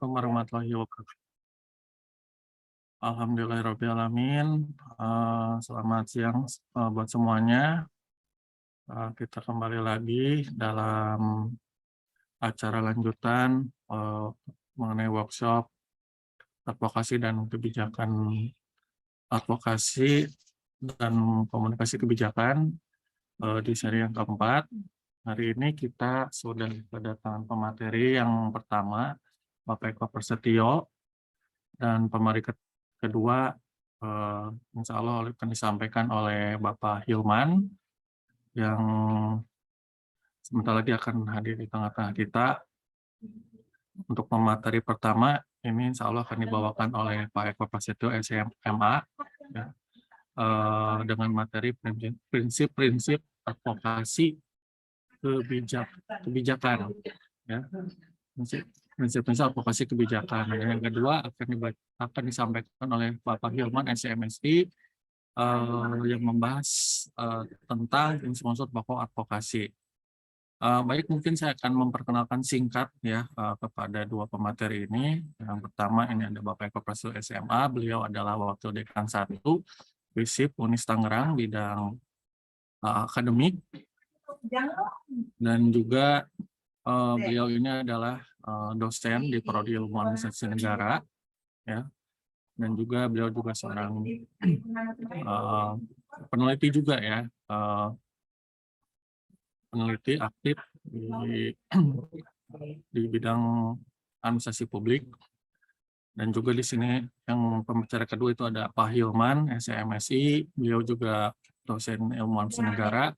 Assalamualaikum warahmatullahi wabarakatuh. Alhamdulillahirrahmanirrahim. Selamat siang buat semuanya. Kita kembali lagi dalam acara lanjutan mengenai workshop advokasi dan kebijakan advokasi dan komunikasi kebijakan di seri yang keempat. Hari ini kita sudah kedatangan pemateri yang pertama, Bapak Eko Prasetyo, dan pemateri kedua insya Allah akan disampaikan oleh Bapak Hilman yang sebentar lagi akan hadir di tengah-tengah kita. Untuk pemateri pertama ini insya Allah akan dibawakan oleh Pak Eko Prasetyo, SMA, ya, dengan materi prinsip-prinsip advokasi kebijakan, ya, prinsip-prinsip advokasi kebijakan. Dan yang kedua akan disampaikan oleh Bapak Hilman, SMSI, yang membahas tentang unsur-unsur pokok advokasi. Baik, mungkin saya akan memperkenalkan singkat ya kepada dua pemateri ini. Yang pertama ini ada Bapak Eko Prasetyo, SMA. Beliau adalah Wakil Dekan 1 FISIP Unis Tangerang bidang akademik, dan juga beliau ini adalah dosen di Prodi Ilmu Administrasi Negara, ya, dan juga beliau juga seorang peneliti juga ya, peneliti aktif di bidang administrasi publik. Dan juga di sini yang pembicara kedua itu ada Pak Hilman, SMSI, beliau juga dosen ilmu administrasi negara,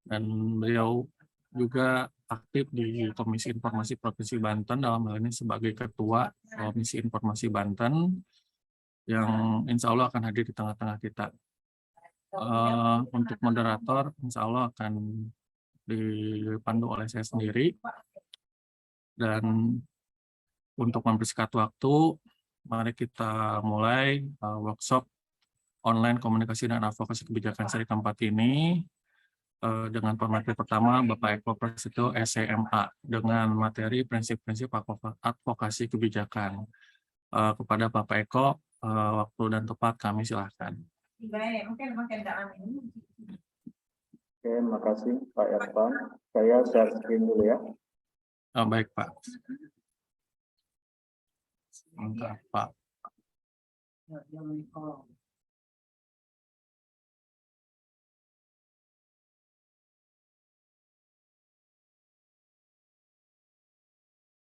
dan beliau juga aktif di Komisi Informasi Provinsi Banten, dalam hal ini sebagai Ketua Komisi Informasi Banten, yang insya Allah akan hadir di tengah-tengah kita. Untuk moderator, insya Allah akan dipandu oleh saya sendiri. Dan untuk mempersingkat waktu, mari kita mulai workshop online komunikasi dan advokasi kebijakan seri keempat ini dengan pemateri pertama Bapak Eko Prasetyo, SMA, dengan materi prinsip-prinsip advokasi kebijakan. Kepada Bapak Eko, waktu dan tempat kami silahkan. Oke, makasih Pak Irfan. Saya share screen dulu ya. Baik Pak. Mantap Pak.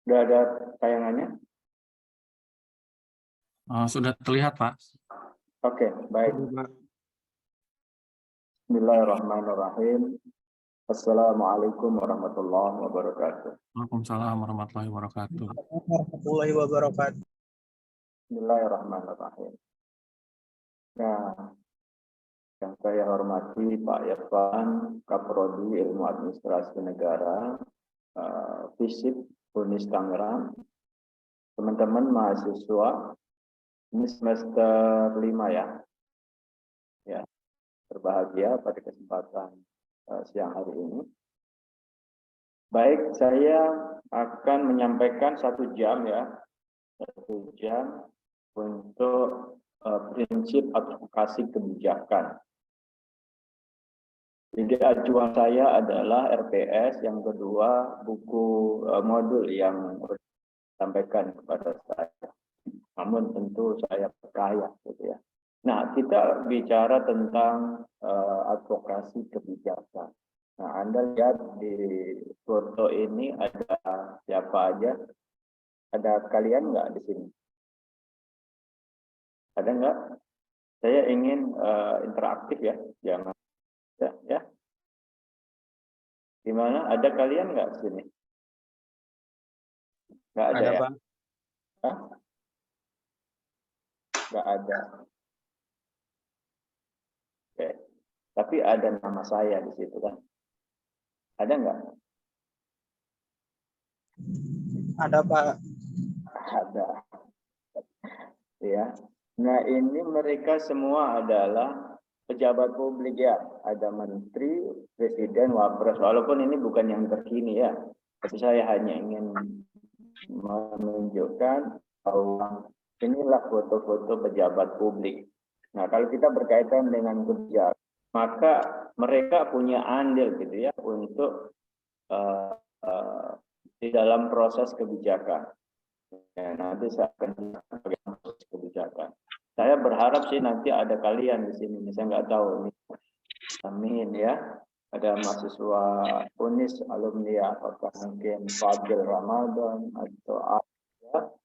Sudah ada tayangannya? Sudah terlihat Pak. Oke, baik. Bismillahirrahmanirrahim. Assalamualaikum warahmatullahi wabarakatuh. Waalaikumsalam warahmatullahi wabarakatuh. Warahmatullahi wabarakatuh. Bismillahirrahmanirrahim. Nah, yang saya hormati Pak Irfan, Kaprodi Ilmu Administrasi Negara, FISIP Unis Tangerang, teman-teman mahasiswa, ini semester 5 ya. Ya, berbahagia pada kesempatan siang hari ini. Baik, saya akan menyampaikan 1 jam ya, 1 jam untuk prinsip advokasi kebijakan. Jadi acuan saya adalah RPS, yang kedua buku modul yang disampaikan kepada saya. Namun tentu saya percaya gitu ya. Nah, kita bicara tentang advokasi kebijakan. Nah, Anda lihat di foto ini ada siapa aja? Ada kalian nggak di sini? Ada nggak? Saya ingin interaktif ya, jangan ya. Gimana? Ada kalian nggak di sini? Nggak ada, ya? Pak. Hah? Nggak ada. Oke. Tapi ada nama saya di situ kan? Ada nggak? Ada Pak. Ada. Ya. Nah, ini mereka semua adalah pejabat publik ya. Ada menteri, presiden, wapres. Walaupun ini bukan yang terkini ya. Tapi saya hanya ingin menunjukkan bahwa inilah foto-foto pejabat publik. Nah, kalau kita berkaitan dengan kebijakan, maka mereka punya andil gitu ya untuk di dalam proses kebijakan. Ya, nanti saya akan bagaimana proses kebijakan. Saya berharap sih nanti ada kalian di sini. Saya nggak tahu ini. Amin ya. Ada mahasiswa UNIS alumni apakah mungkin Fadil Ramadan atau apa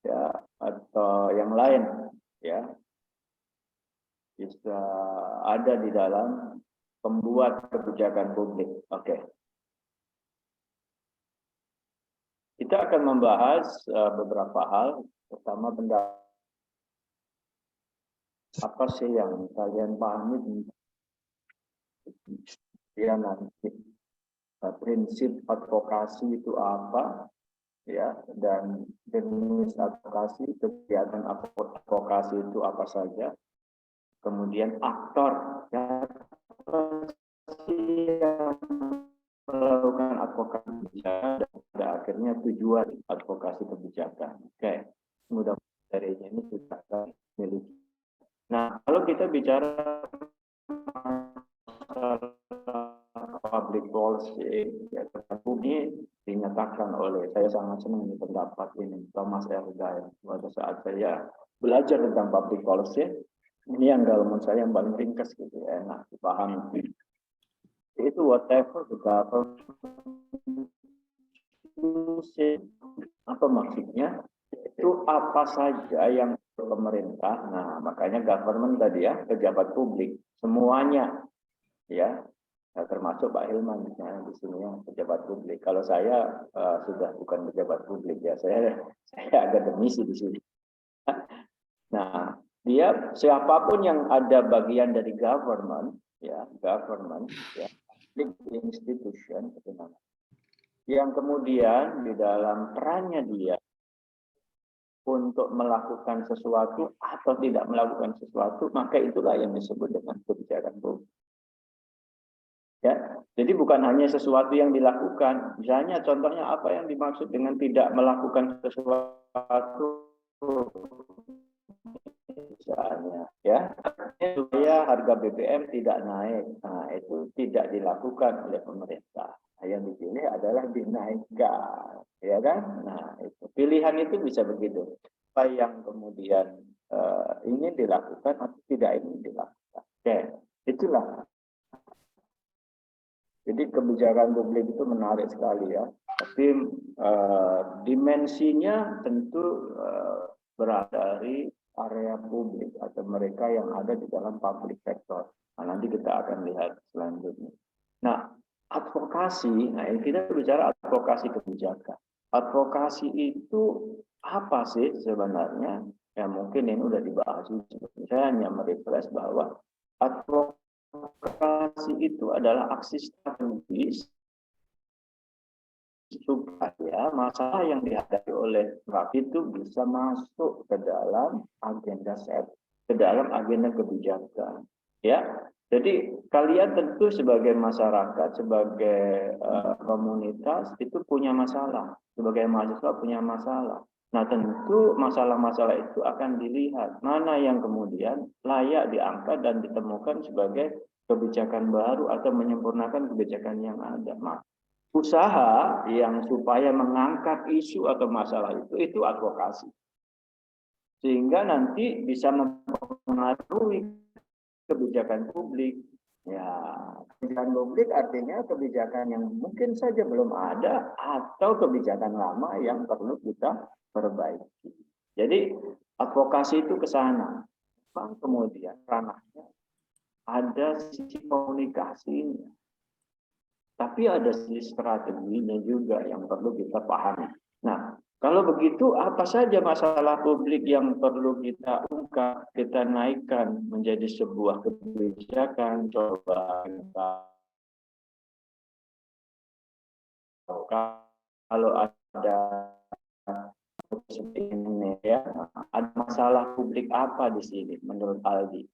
ya atau yang lain ya bisa ada di dalam pembuat kebijakan publik. Oke. Kita akan membahas beberapa hal, pertama pendapat apa sih yang kalian pahami ya nanti prinsip advokasi itu apa ya dan jenis advokasi, kegiatan advokasi itu apa saja, kemudian aktor ya, yang melakukan advokasi kebijakan dan pada akhirnya tujuan advokasi kebijakan. Oke, mudah-mudahan dari ini sudah kita miliki. Nah, kalau kita bicara public policy, ya, ini dinyatakan oleh, saya sangat senang ini pendapat ini, Thomas Elga, pada saat saya belajar tentang public policy, ini yang kalau menurut saya yang paling ringkas gitu, enak dipahami. Itu whatever the government, apa maksudnya? Itu apa saja yang pemerintah, nah makanya government tadi ya, pejabat publik, semuanya ya, termasuk Pak Hilman misalnya di sini ya, pejabat publik. Kalau saya sudah bukan pejabat publik ya, saya akademisi di sini. Nah, dia siapapun yang ada bagian dari government ya, institution yang kemudian di dalam perannya dia untuk melakukan sesuatu atau tidak melakukan sesuatu, maka itulah yang disebut dengan kebijakan publik. Ya, jadi bukan hanya sesuatu yang dilakukan. Misalnya contohnya apa yang dimaksud dengan tidak melakukan sesuatu, misalnya ya, supaya harga BBM tidak naik. Nah, itu tidak dilakukan oleh pemerintah. Nah, yang dipilih adalah dinaikkan, ya kan? Nah, itu pilihan itu bisa begitu. Apa yang kemudian ini dilakukan atau tidak ini dilakukan. Oke, itulah. Jadi kebijakan publik itu menarik sekali ya. Tapi dimensinya tentu berada dari area publik atau mereka yang ada di dalam public sector. Nah, nanti kita akan lihat selanjutnya. Nah, advokasi, nah kita bicara advokasi kebijakan. Advokasi itu apa sih sebenarnya? Ya mungkin ini udah dibahas. Saya hanya merefresh bahwa advokasi itu adalah aksi strategis supaya masalah yang dihadapi oleh rakyat itu bisa masuk ke dalam agenda kebijakan. Ya, jadi kalian tentu sebagai masyarakat, sebagai komunitas itu punya masalah, sebagai mahasiswa punya masalah. Nah, tentu masalah-masalah itu akan dilihat mana yang kemudian layak diangkat dan ditemukan sebagai kebijakan baru atau menyempurnakan kebijakan yang ada. Usaha yang supaya mengangkat isu atau masalah itu advokasi. Sehingga nanti bisa mempengaruhi kebijakan publik. Ya, kebijakan publik artinya kebijakan yang mungkin saja belum ada atau kebijakan lama yang perlu kita perbaiki. Jadi advokasi itu ke sana. Kemudian ranahnya ada sisi komunikasinya. Tapi ada sisi strateginya juga yang perlu kita pahami. Nah, kalau begitu apa saja masalah publik yang perlu kita ungkap, kita naikkan menjadi sebuah kebijakan. Coba kita kalau ada seperti ini ya, ada masalah publik apa di sini menurut Aldi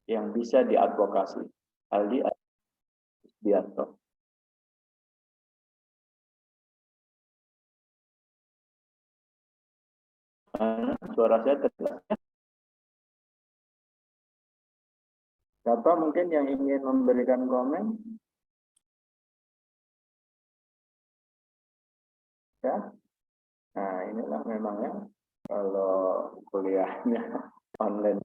yang bisa diadvokasi? Aldi Bianto. Suara saya terjelas. Siapa mungkin yang ingin memberikan komen? Ya. Nah, inilah memangnya kalau kuliahnya online.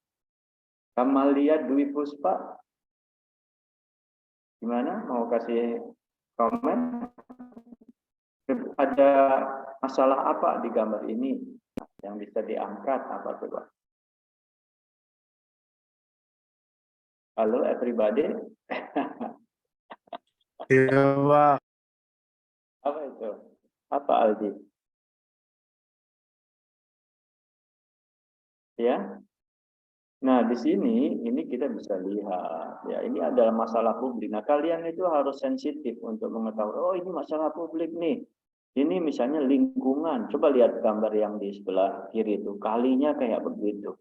Kamalia Dwi Puspa, gimana? Mau kasih komen? Ada masalah apa di gambar ini yang bisa diangkat apa coba? Halo everybody. Iya, Pak. Apa itu? Apa Aldi? Ya. Nah, di sini ini kita bisa lihat ya, ini adalah masalah publik. Nah, kalian itu harus sensitif untuk mengetahui, oh ini masalah publik nih. Ini misalnya lingkungan. Coba lihat gambar yang di sebelah kiri itu, kalinya kayak begitu.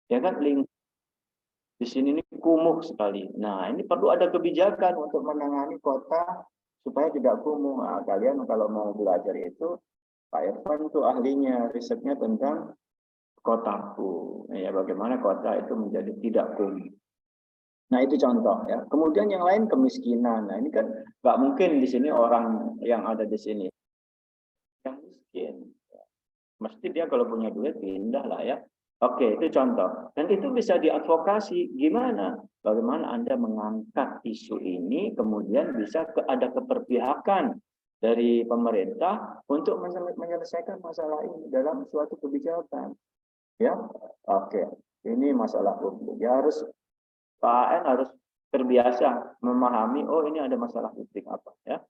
Ya kan, di sini ini kumuh sekali. Nah, ini perlu ada kebijakan untuk menangani kota supaya tidak kumuh. Nah, kalian kalau mau belajar itu, Pak Irfan itu ahlinya, risetnya tentang kotaku, ya bagaimana kota itu menjadi tidak kumuh. Nah itu contoh ya. Kemudian yang lain kemiskinan. Nah ini kan nggak mungkin di sini orang yang ada di sini yang miskin. Mesti dia kalau punya duit pindah lah ya. Oke, itu contoh. Dan itu bisa diadvokasi. Gimana? Bagaimana Anda mengangkat isu ini, kemudian bisa ada keberpihakan dari pemerintah untuk menyelesaikan masalah ini dalam suatu kebijakan. Ya, oke. Ini masalah publik. Ya harus Pak AN harus terbiasa memahami. Oh ini ada masalah publik apa ya?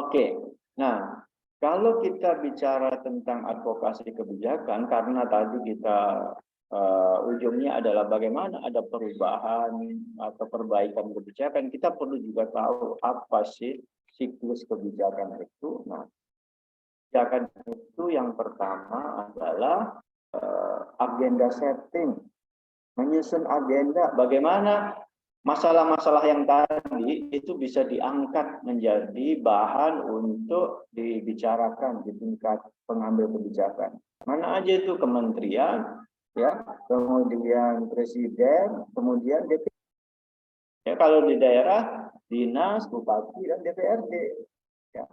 Oke. Nah, kalau kita bicara tentang advokasi kebijakan, karena tadi kita ujungnya adalah bagaimana ada perubahan atau perbaikan kebijakan, kita perlu juga tahu apa sih siklus kebijakan itu. Nah, kebijakan itu yang pertama adalah agenda setting, menyusun agenda bagaimana masalah-masalah yang tadi itu bisa diangkat menjadi bahan untuk dibicarakan di tingkat pengambil kebijakan. Mana aja itu kementerian, ya, kemudian presiden, kemudian DPR. Ya, kalau di daerah dinas, bupati dan DPRD. Ya.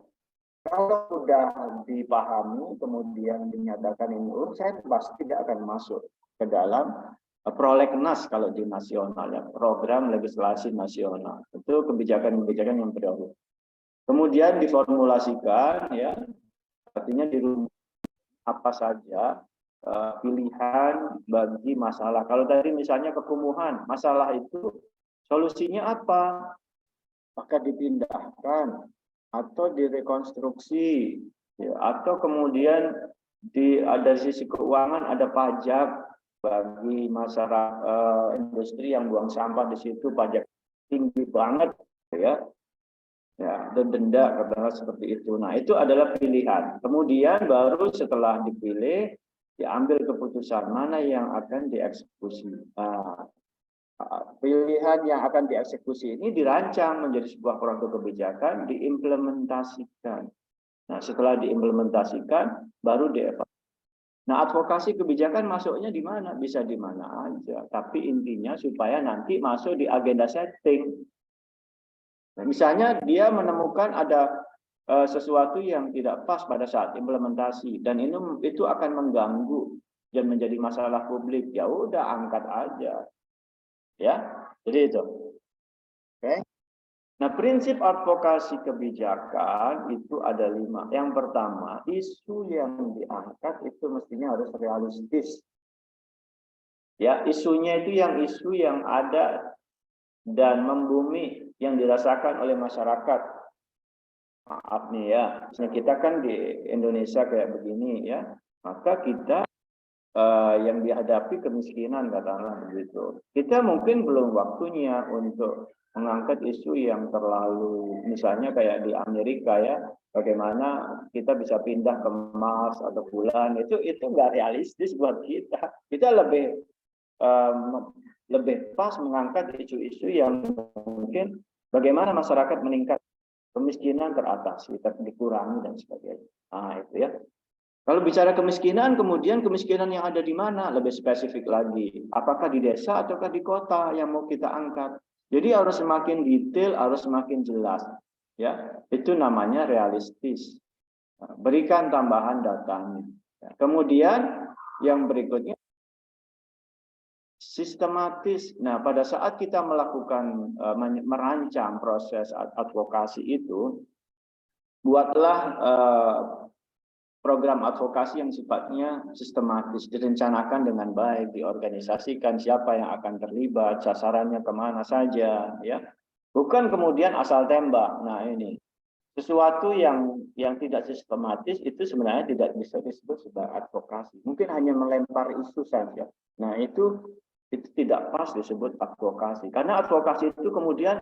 Kalau sudah dipahami, kemudian dinyatakan ini, saya pasti tidak akan masuk ke dalam prolegnas kalau di nasional, ya, program legislasi nasional. Itu kebijakan-kebijakan yang prioritas. Kemudian diformulasikan, ya, artinya apa saja pilihan bagi masalah. Kalau tadi misalnya kekumuhan, masalah itu solusinya apa? Maka dipindahkan atau direkonstruksi, ya, atau kemudian ada sisi keuangan, ada pajak bagi masyarakat industri yang buang sampah di situ, pajak tinggi banget, ya, ya, dan denda katakanlah seperti itu. Nah itu adalah pilihan. Kemudian baru setelah dipilih diambil keputusan mana yang akan dieksekusi. Nah, pilihan yang akan dieksekusi ini dirancang menjadi sebuah produk kebijakan, diimplementasikan. Nah, setelah diimplementasikan, baru dievaluasi. Nah, advokasi kebijakan masuknya di mana? Bisa di mana aja. Tapi intinya supaya nanti masuk di agenda setting. Nah, misalnya dia menemukan ada sesuatu yang tidak pas pada saat implementasi, dan itu akan mengganggu dan menjadi masalah publik. Ya udah, angkat aja. Ya, jadi itu. Oke. Nah, prinsip advokasi kebijakan itu ada 5. Yang pertama, isu yang diangkat itu mestinya harus realistis. Ya, isunya itu isu yang ada dan membumi yang dirasakan oleh masyarakat. Maaf nih ya, misalnya kita kan di Indonesia kayak begini ya, maka kita yang dihadapi kemiskinan katakanlah begitu. Kita mungkin belum waktunya untuk mengangkat isu yang terlalu, misalnya kayak di Amerika ya, bagaimana kita bisa pindah ke Mars atau bulan, itu nggak realistis buat kita. Kita lebih pas mengangkat isu-isu yang mungkin bagaimana masyarakat meningkat, kemiskinan teratasi, dikurangi dan sebagainya. Nah itu ya. Kalau bicara kemiskinan, kemudian kemiskinan yang ada di mana? Lebih spesifik lagi. Apakah di desa ataukah di kota yang mau kita angkat? Jadi harus semakin detail, harus semakin jelas. Ya, itu namanya realistis. Berikan tambahan datanya. Kemudian yang berikutnya sistematis. Nah, pada saat kita melakukan merancang proses advokasi itu, buatlah program advokasi yang sifatnya sistematis, direncanakan dengan baik, diorganisasikan siapa yang akan terlibat, sasarannya kemana saja, ya. Bukan kemudian asal tembak. Nah, ini sesuatu yang tidak sistematis itu sebenarnya tidak bisa disebut sebagai advokasi. Mungkin hanya melempar isu saja. Nah, itu tidak pas disebut advokasi. Karena advokasi itu kemudian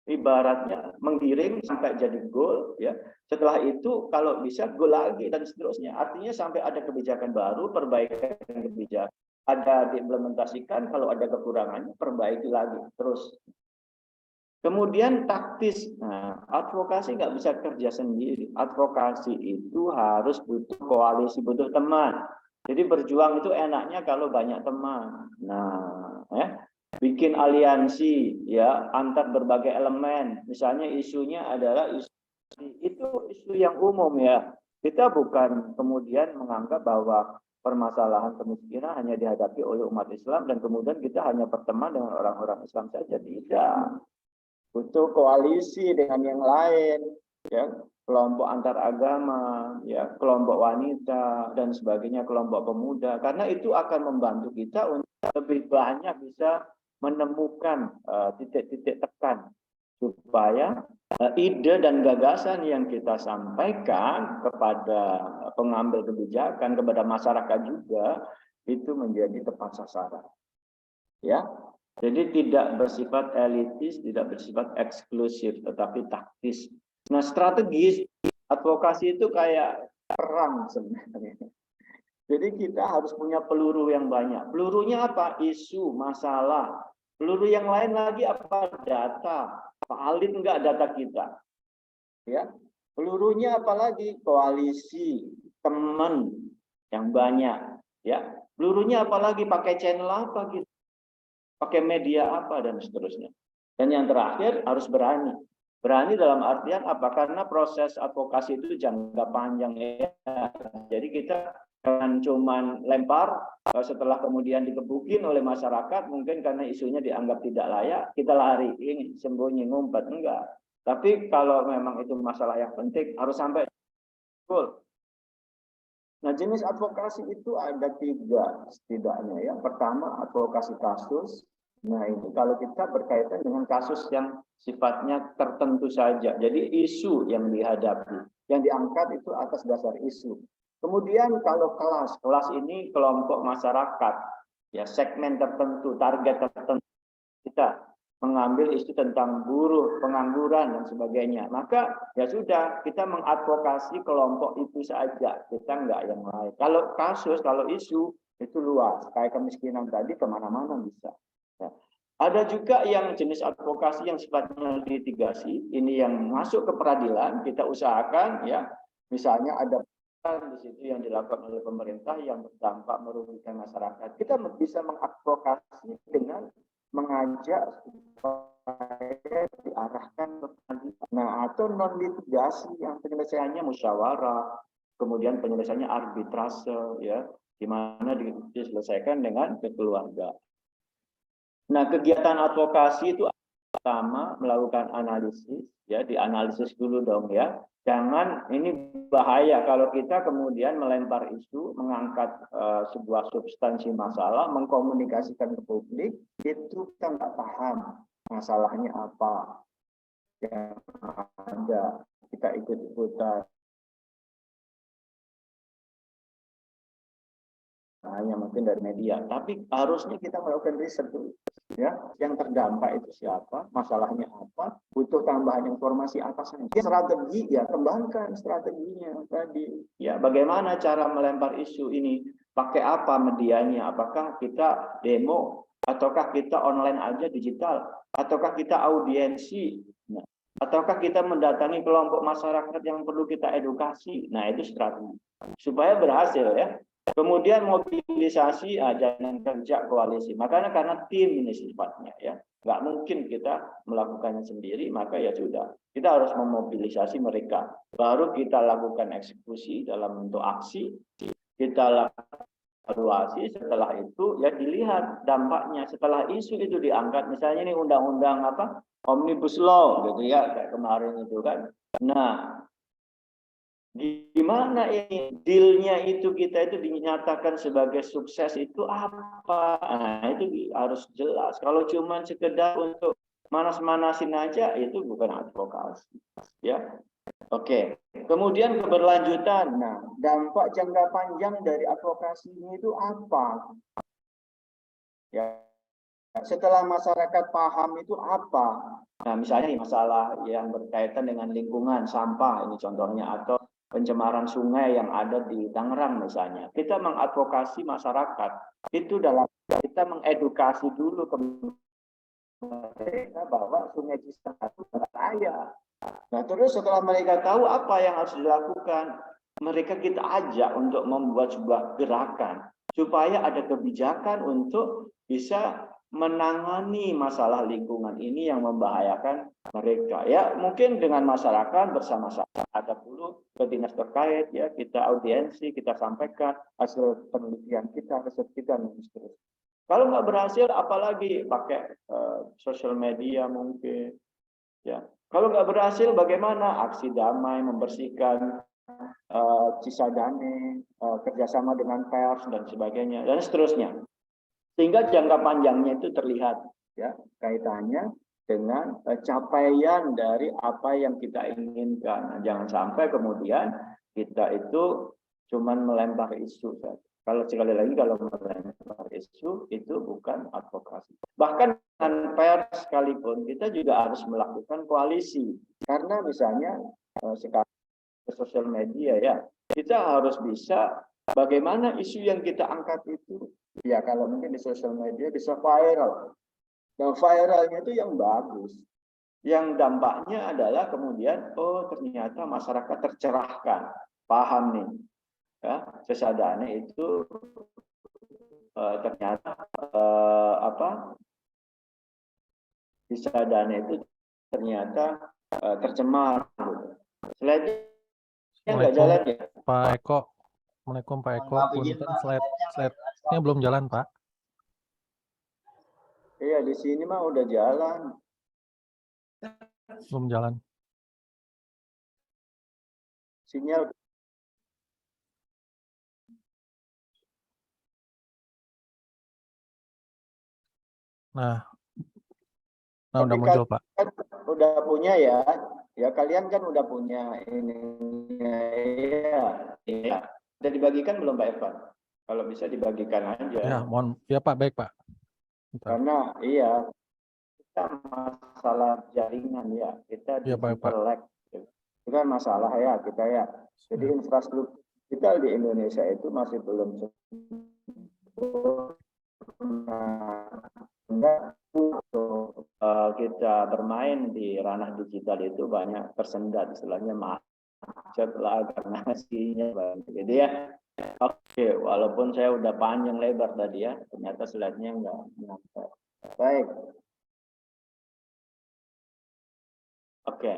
ibaratnya menggiring sampai jadi goal, ya. Setelah itu kalau bisa goal lagi dan seterusnya. Artinya sampai ada kebijakan baru, perbaikan kebijakan, ada diimplementasikan, kalau ada kekurangannya perbaiki lagi terus. Kemudian taktis. Nah, advokasi nggak bisa kerja sendiri. Advokasi itu harus butuh koalisi, butuh teman. Jadi berjuang itu enaknya kalau banyak teman. Nah, bikin aliansi ya antar berbagai elemen. Misalnya isunya adalah isu yang umum ya. Kita bukan kemudian menganggap bahwa permasalahan kemiskinan hanya dihadapi oleh umat Islam dan kemudian kita hanya berteman dengan orang-orang Islam saja. Tidak. Butuh koalisi dengan yang lain, ya, kelompok antar agama, ya, kelompok wanita dan sebagainya, kelompok pemuda. Karena itu akan membantu kita untuk lebih banyak bisa menemukan titik-titik tekan supaya ide dan gagasan yang kita sampaikan kepada pengambil kebijakan, kepada masyarakat juga itu menjadi tepat sasaran. Ya. Jadi tidak bersifat elitis, tidak bersifat eksklusif, tetapi taktis. Nah, strategis advokasi itu kayak perang sebenarnya. Jadi kita harus punya peluru yang banyak. Pelurunya apa? Isu, masalah. Peluru yang lain lagi apa? Data. Valid enggak data kita? Ya. Pelurunya apa lagi? Koalisi, teman yang banyak. Ya. Pelurunya apa lagi? Pakai channel apa gitu? Pakai media apa dan seterusnya. Dan yang terakhir harus berani. Berani dalam artian apa? Karena proses advokasi itu jangka panjang ya. Jadi kita jangan cuman lempar setelah kemudian dikebukin oleh masyarakat mungkin karena isunya dianggap tidak layak kita lari ini sembunyi ngumpet enggak. Tapi kalau memang itu masalah yang penting harus sampai full. Nah, jenis advokasi itu ada 3 setidaknya ya. Pertama, advokasi kasus. Nah, itu kalau kita berkaitan dengan kasus yang sifatnya tertentu saja. Jadi isu yang dihadapi, yang diangkat itu atas dasar isu. Kemudian kalau kelas ini kelompok masyarakat, ya segmen tertentu, target tertentu. Kita mengambil isu tentang buruh, pengangguran dan sebagainya. Maka ya sudah kita mengadvokasi kelompok itu saja, kita enggak yang lain. Kalau kasus, kalau isu itu luas, kayak kemiskinan tadi kemana-mana bisa. Ya. Ada juga yang jenis advokasi yang sifatnya litigasi, ini yang masuk ke peradilan, kita usahakan ya, misalnya ada di situ yang dilakukan oleh pemerintah yang berdampak merugikan masyarakat. Kita bisa mengadvokasi dengan mengajak supaya diarahkan ke pengadilan. Nah, atau non litigasi yang penyelesaiannya musyawarah, kemudian penyelesaiannya arbitrase, ya, di mana diselesaikan dengan kekeluargaan. Nah, kegiatan advokasi itu pertama melakukan analisis, ya, dianalisis dulu dong ya. Jangan, ini bahaya kalau kita kemudian melempar isu, mengangkat sebuah substansi masalah, mengkomunikasikan ke publik, itu kita nggak paham masalahnya apa. Yang ada, kita ikut-ikutan. Hanya mungkin dari media, tapi harusnya kita melakukan riset dulu. Ya, yang terdampak itu siapa, masalahnya apa, butuh tambahan informasi apa saja. Strategi ya, kembangkan strateginya tadi. Ya, bagaimana cara melempar isu ini? Pakai apa medianya? Apakah kita demo ataukah kita online aja digital ataukah kita audiensi? Nah, Ataukah kita mendatangi kelompok masyarakat yang perlu kita edukasi? Nah, itu strategi. Supaya berhasil ya. Kemudian mobilisasi jalan kerja koalisi. Makanya karena tim ini sifatnya ya. Nggak mungkin kita melakukannya sendiri, maka ya sudah. Kita harus memobilisasi mereka. Baru kita lakukan eksekusi dalam bentuk aksi. Kita lakukan evaluasi, setelah itu ya dilihat dampaknya. Setelah isu itu diangkat, misalnya ini undang-undang apa? Omnibus Law gitu ya, kayak kemarin itu kan. Nah, gimana ini dealnya itu kita itu dinyatakan sebagai sukses itu apa? Nah, itu harus jelas. Kalau cuma sekedar untuk manas-manasin aja itu bukan advokasi. Ya, oke. Kemudian keberlanjutan. Nah, dampak jangka panjang dari advokasi ini itu apa? Ya, setelah masyarakat paham itu apa? Nah, misalnya nih, masalah yang berkaitan dengan lingkungan, sampah ini contohnya, atau pencemaran sungai yang ada di Tangerang misalnya. Kita mengadvokasi masyarakat itu dalam kita mengedukasi dulu ke mereka bahwa Sungai Cisadane itu berbahaya. Nah, terus setelah mereka tahu apa yang harus dilakukan, mereka kita ajak untuk membuat sebuah gerakan supaya ada kebijakan untuk bisa menangani masalah lingkungan ini yang membahayakan mereka. Ya, mungkin dengan masyarakat bersama-sama ada dulu ke dinas terkait ya, kita audiensi, kita sampaikan hasil penelitian kita, riset kita dan seterusnya. Kalau nggak berhasil, apalagi pakai sosial media mungkin. Ya, kalau nggak berhasil, bagaimana aksi damai membersihkan Cisadane, kerjasama dengan pers dan sebagainya dan seterusnya. Sehingga jangka panjangnya itu terlihat ya kaitannya dengan capaian dari apa yang kita inginkan. Nah, jangan sampai kemudian kita itu cuman melempar isu saja. Kalau sekali lagi kalau melempar isu itu bukan advokasi. Bahkan dengan pers sekalipun kita juga harus melakukan koalisi. Karena misalnya sekarang sosial media ya, kita harus bisa bagaimana isu yang kita angkat itu ya kalau mungkin di sosial media bisa viral. Nah, viralnya itu yang bagus. Yang dampaknya adalah kemudian oh ternyata masyarakat tercerahkan, paham nih. Ya, Cisadane itu ternyata Cisadane itu ternyata tercemar. Slide-nya nggak jalan ya, Pak Eko. Assalamualaikum Pak Eko. Punten slide-nya belum jalan Pak. Iya di sini mah udah jalan. Belum jalan. Sinyal. Nah udah muncul Pak. Kan udah punya ya, kalian kan udah punya ini, ya. Udah dibagikan belum Pak Evan? Kalau bisa dibagikan aja. Ya, mohon, ya Pak, baik Pak. Bentar. Karena kita masalah jaringan ya, kita ya, digital lag, itu kan masalah ya kita ya. Jadi infrastruktur digital di Indonesia itu masih belum kita bermain di ranah digital itu banyak tersendat, istilahnya macet lah karena sinyalnya banyak gitu ya. Oke, walaupun saya udah panjang lebar tadi ya, ternyata slide-nya nggak nyampe. Baik. Oke.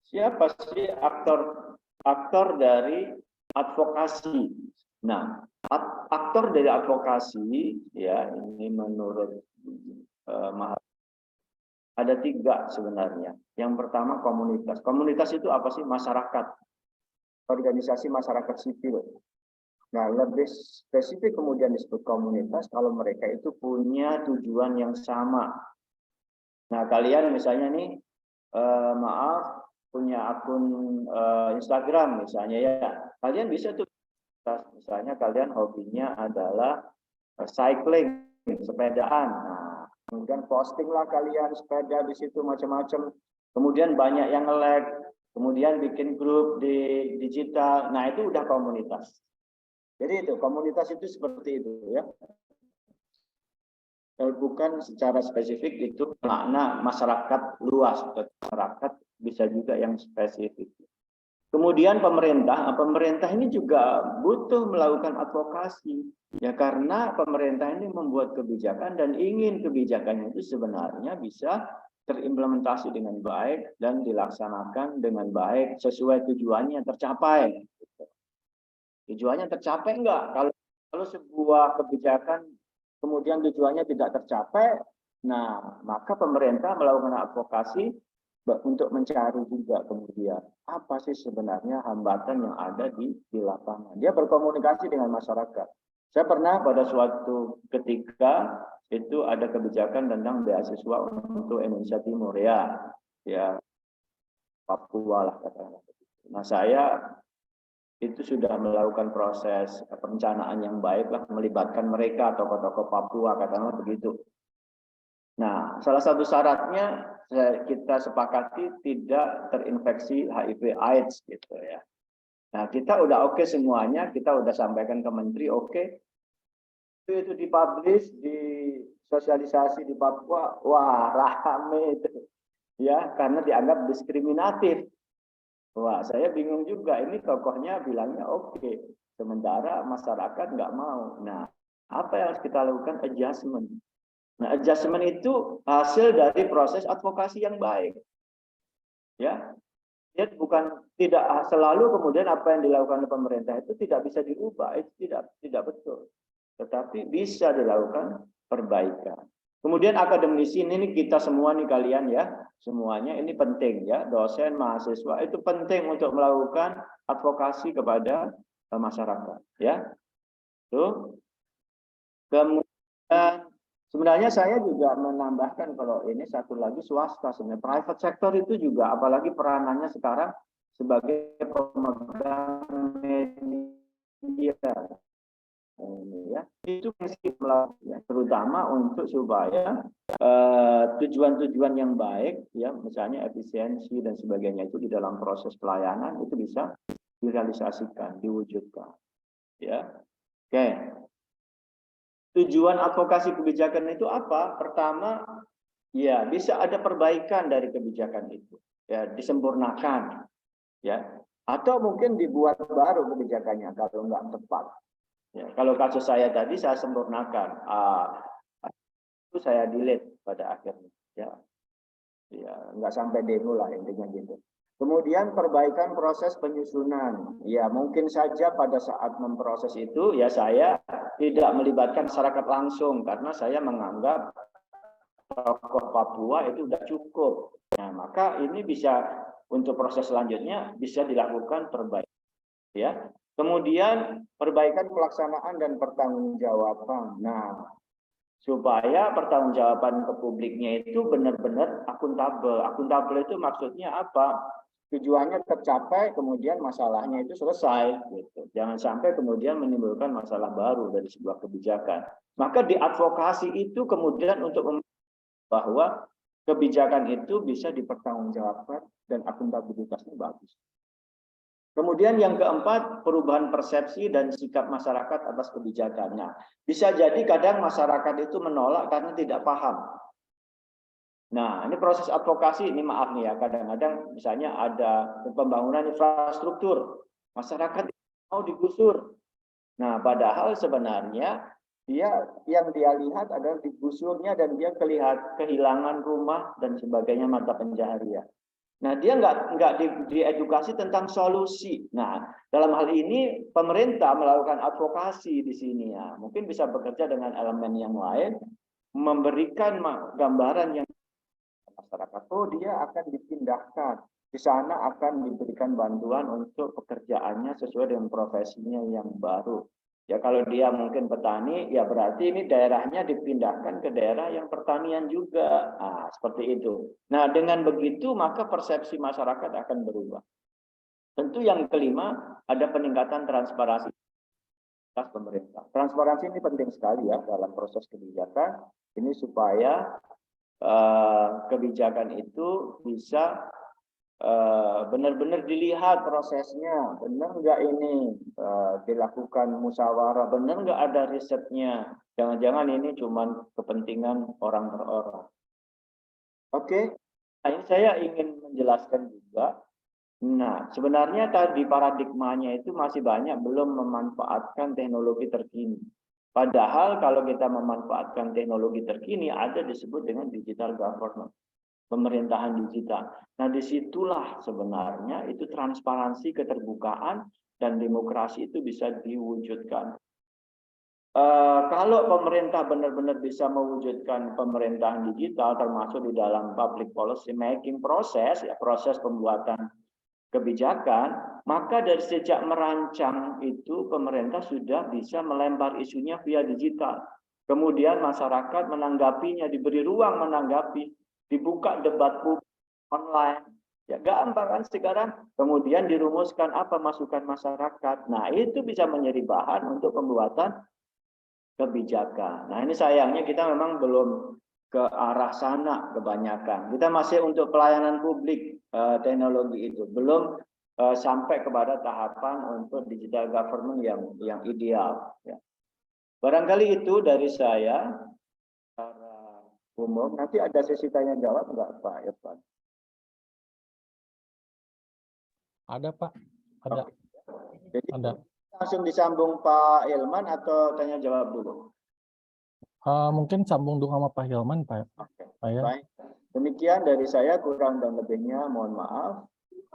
Siapa sih aktor dari advokasi? Nah, aktor dari advokasi ya ini menurut ada 3 sebenarnya. Yang pertama komunitas. Komunitas itu apa sih? Masyarakat, organisasi masyarakat sipil. Nah, lebih spesifik kemudian disebut komunitas kalau mereka itu punya tujuan yang sama. Nah, kalian misalnya nih, punya akun Instagram misalnya ya, kalian bisa tuh, misalnya kalian hobinya adalah cycling, sepedaan. Nah, kemudian postinglah kalian sepeda di situ macam-macam. Kemudian banyak yang nge-like, kemudian bikin grup di digital. Nah, itu udah komunitas. Jadi itu komunitas itu seperti itu ya. bukan secara spesifik itu makna masyarakat luas, masyarakat bisa juga yang spesifik. Kemudian pemerintah ini juga butuh melakukan advokasi, ya karena pemerintah ini membuat kebijakan dan ingin kebijakannya itu sebenarnya bisa terimplementasi dengan baik dan dilaksanakan dengan baik sesuai tujuannya tercapai. Tujuannya tercapai enggak? Kalau sebuah kebijakan kemudian tujuannya tidak tercapai, nah maka pemerintah melakukan advokasi untuk mencari juga kemudian apa sih sebenarnya hambatan yang ada di lapangan. Dia berkomunikasi dengan masyarakat. Saya pernah pada suatu ketika itu ada kebijakan tentang beasiswa untuk Indonesia Timur ya Papua lah katakanlah. Nah saya itu sudah melakukan proses perencanaan yang baik lah, melibatkan mereka tokoh-tokoh Papua katakanlah begitu. Nah, salah satu syaratnya kita sepakati tidak terinfeksi HIV/AIDS gitu ya. Nah, kita udah oke semuanya, kita udah sampaikan ke menteri oke. Itu dipublish, disosialisasi di Papua, wah rame itu. Ya, karena dianggap diskriminatif. Wah, saya bingung juga, ini tokohnya bilangnya oke, sementara masyarakat nggak mau. Nah, apa yang harus kita lakukan? Adjustment. Nah, adjustment itu hasil dari proses advokasi yang baik. Ya, bukan tidak selalu kemudian apa yang dilakukan oleh pemerintah itu tidak bisa dirubah, itu tidak betul. Tetapi bisa dilakukan perbaikan. Kemudian akademisi ini kita semua nih kalian ya, semuanya ini penting ya, dosen, mahasiswa itu penting untuk melakukan advokasi kepada masyarakat ya. Tuh. Kemudian sebenarnya saya juga menambahkan kalau ini satu lagi swasta, sebenarnya private sector itu juga apalagi peranannya sekarang sebagai pemegang media. Ya, itu mesti melakukan terutama untuk supaya tujuan-tujuan yang baik ya misalnya efisiensi dan sebagainya itu di dalam proses pelayanan itu bisa direalisasikan, diwujudkan ya. Oke. Tujuan advokasi kebijakan itu apa? Pertama ya bisa ada perbaikan dari kebijakan itu ya, disempurnakan ya, atau mungkin dibuat baru kebijakannya kalau nggak tepat. Ya, kalau kasus saya tadi saya sempurnakan, itu saya delete pada akhirnya, ya nggak sampai demo lah intinya gitu. Kemudian perbaikan proses penyusunan, ya mungkin saja pada saat memproses itu ya saya tidak melibatkan masyarakat langsung karena saya menganggap tokoh Papua itu sudah cukup. Nah maka ini bisa untuk proses selanjutnya bisa dilakukan perbaikan, ya. Kemudian perbaikan pelaksanaan dan pertanggungjawaban. Nah, supaya pertanggungjawaban ke publiknya itu benar-benar akuntabel. Akuntabel itu maksudnya apa? Tujuannya tercapai, kemudian masalahnya itu selesai. Gitu. Jangan sampai kemudian menimbulkan masalah baru dari sebuah kebijakan. Maka diadvokasi itu kemudian untuk bahwa kebijakan itu bisa dipertanggungjawabkan dan akuntabilitasnya bagus. Kemudian yang keempat, perubahan persepsi dan sikap masyarakat atas kebijakan. Nah, bisa jadi kadang masyarakat itu menolak karena tidak paham. Nah, ini proses advokasi, ini maaf nih ya, kadang-kadang misalnya ada pembangunan infrastruktur, masyarakat mau digusur. Nah, padahal sebenarnya yang dia lihat adalah digusurnya dan dia kehilangan rumah dan sebagainya mata pencaharian. Nah, dia nggak diedukasi tentang solusi. Nah, dalam hal ini pemerintah melakukan advokasi di sini ya. Mungkin bisa bekerja dengan elemen yang lain, memberikan gambaran yang masyarakat. Oh, dia akan dipindahkan. Di sana akan diberikan bantuan untuk pekerjaannya sesuai dengan profesinya yang baru. Ya kalau dia mungkin petani, ya berarti ini daerahnya dipindahkan ke daerah yang pertanian juga. Nah, seperti itu. Nah, dengan begitu maka persepsi masyarakat akan berubah. Tentu yang kelima, ada peningkatan transparansi pemerintah. Transparansi ini penting sekali ya dalam proses kebijakan. Ini supaya kebijakan itu bisa benar-benar dilihat prosesnya, benar nggak ini dilakukan musyawarah, benar nggak ada risetnya, Jangan-jangan ini cuma kepentingan orang per orang. Oke, nah ini saya ingin menjelaskan juga. Nah, sebenarnya tadi paradigmanya itu masih banyak belum memanfaatkan teknologi terkini. Padahal kalau kita memanfaatkan teknologi terkini ada disebut dengan digital government, pemerintahan digital. Nah, disitulah sebenarnya itu transparansi, keterbukaan, dan demokrasi itu bisa diwujudkan. Kalau pemerintah benar-benar bisa mewujudkan pemerintahan digital, termasuk di dalam public policy making proses, ya proses pembuatan kebijakan, maka dari sejak merancang itu pemerintah sudah bisa melempar isunya via digital. Kemudian masyarakat menanggapinya, diberi ruang menanggapi, dibuka debat publik online. Ya gampang kan sekarang. Kemudian dirumuskan apa masukan masyarakat. Nah, itu bisa menjadi bahan untuk pembuatan kebijakan. Nah, ini sayangnya kita memang belum ke arah sana kebanyakan. Kita masih untuk pelayanan publik teknologi itu belum sampai kepada tahapan untuk digital government yang ideal. Ya. Barangkali itu dari saya secara umum. Nanti ada sesi tanya jawab enggak Pak Irfan? Ada Pak, ada. Jadi Ada. langsung disambung Pak Ilman atau tanya jawab dulu? Mungkin sambung dulu sama Pak Hilman, Pak. Oke, Ya. baik. Demikian dari saya, kurang dan lebihnya mohon maaf.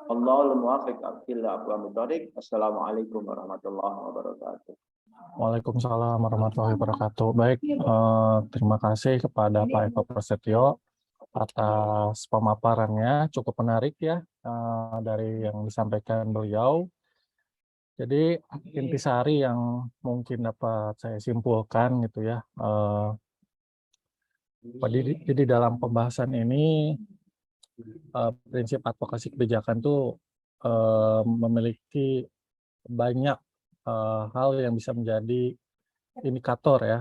Allahul muwaffiq ila aqwamit thoriq. Assalamualaikum warahmatullahi wabarakatuh. Waalaikumsalam warahmatullahi wabarakatuh. Baik, terima kasih kepada Pak Eko Prasetyo atas pemaparannya, cukup menarik ya dari yang disampaikan beliau. Jadi intisari yang mungkin dapat saya simpulkan gitu ya. Jadi dalam pembahasan ini prinsip advokasi kebijakan itu memiliki banyak hal yang bisa menjadi indikator ya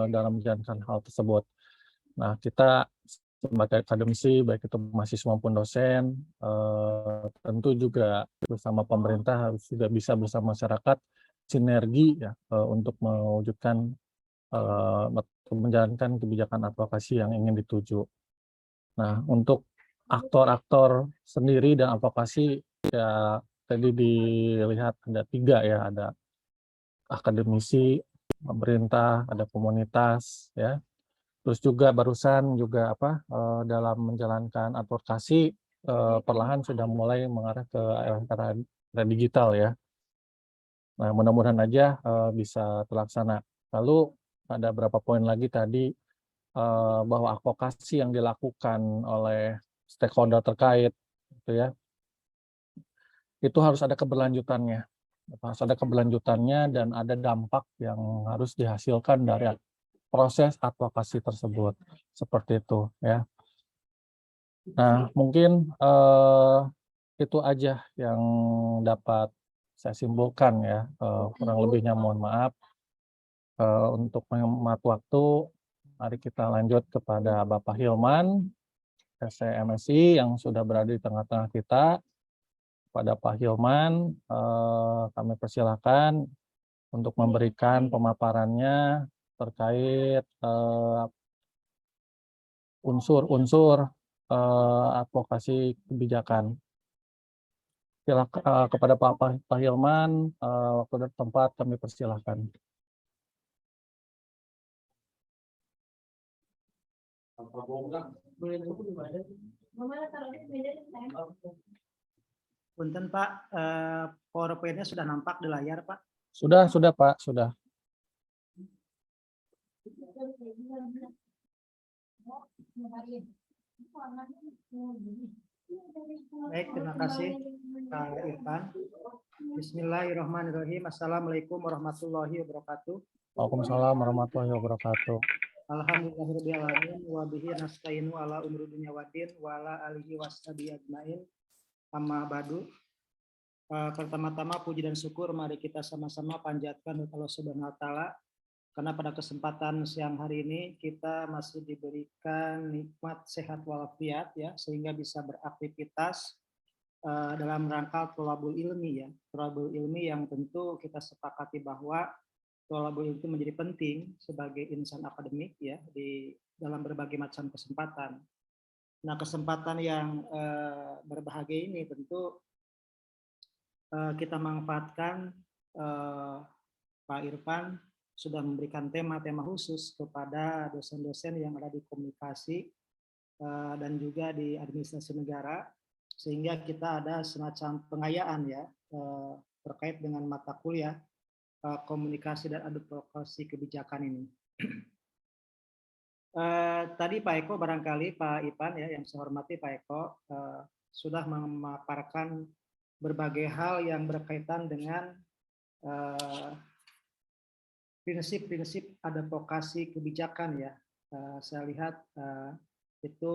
dalam menjalankan hal tersebut. Nah, kita sebagai akademisi, baik itu mahasiswa maupun dosen, tentu juga bersama pemerintah harus juga bisa bersama masyarakat sinergi ya untuk mewujudkan menjalankan kebijakan advokasi yang ingin dituju. Nah, untuk aktor-aktor sendiri dan advokasi ya tadi dilihat ada 3 ya, ada akademisi, pemerintah, ada komunitas ya. Terus juga barusan juga dalam menjalankan advokasi perlahan sudah mulai mengarah ke era digital ya. Nah, mudah-mudahan aja bisa terlaksana. Lalu ada beberapa poin lagi tadi bahwa advokasi yang dilakukan oleh stakeholder terkait gitu ya. Itu harus ada keberlanjutannya. Harus ada keberlanjutannya dan ada dampak yang harus dihasilkan dari proses advokasi tersebut, seperti itu ya. Nah, mungkin itu aja yang dapat saya simpulkan ya. Kurang lebihnya mohon maaf. Untuk menghemat waktu, mari kita lanjut kepada Bapak Hilman, SCMSI yang sudah berada di tengah-tengah kita. Pada Pak Hilman, kami persilakan untuk memberikan pemaparannya terkait unsur-unsur advokasi kebijakan. Silakan kepada Pak Hilman, waktu dan tempat kami persilahkan. Punten Pak, PowerPoint-nya sudah nampak di layar Pak. Sudah Pak, sudah. Baik, terima kasih Pak Irfan. Bismillahirrahmanirrahim. Assalamualaikum warahmatullahi wabarakatuh. Waalaikumsalam warahmatullahi wabarakatuh. Alhamdulillahirrahmanirrahim. Wa bihi nasta'inu ala umuri dunya waddin wa ala alihi washabihi ajmain. Amma ba'du. Pertama-tama puji dan syukur mari kita sama-sama panjatkan kepada Allah Subhanahu wa taala karena pada kesempatan siang hari ini kita masih diberikan nikmat sehat walafiat ya sehingga bisa beraktivitas dalam rangka thalabul ilmi ya. Thalabul ilmi yang tentu kita sepakati bahwa Tolabul itu menjadi penting sebagai insan akademik ya di dalam berbagai macam kesempatan. Nah, kesempatan yang berbahagia ini tentu kita manfaatkan. Pak Irfan sudah memberikan tema-tema khusus kepada dosen-dosen yang ada di komunikasi dan juga di administrasi negara, sehingga kita ada semacam pengayaan ya terkait dengan mata kuliah komunikasi dan advokasi kebijakan ini. Tadi Pak Eko barangkali Pak Ipan ya, yang saya hormati Pak Eko sudah memaparkan berbagai hal yang berkaitan dengan prinsip-prinsip advokasi kebijakan ya. Saya lihat itu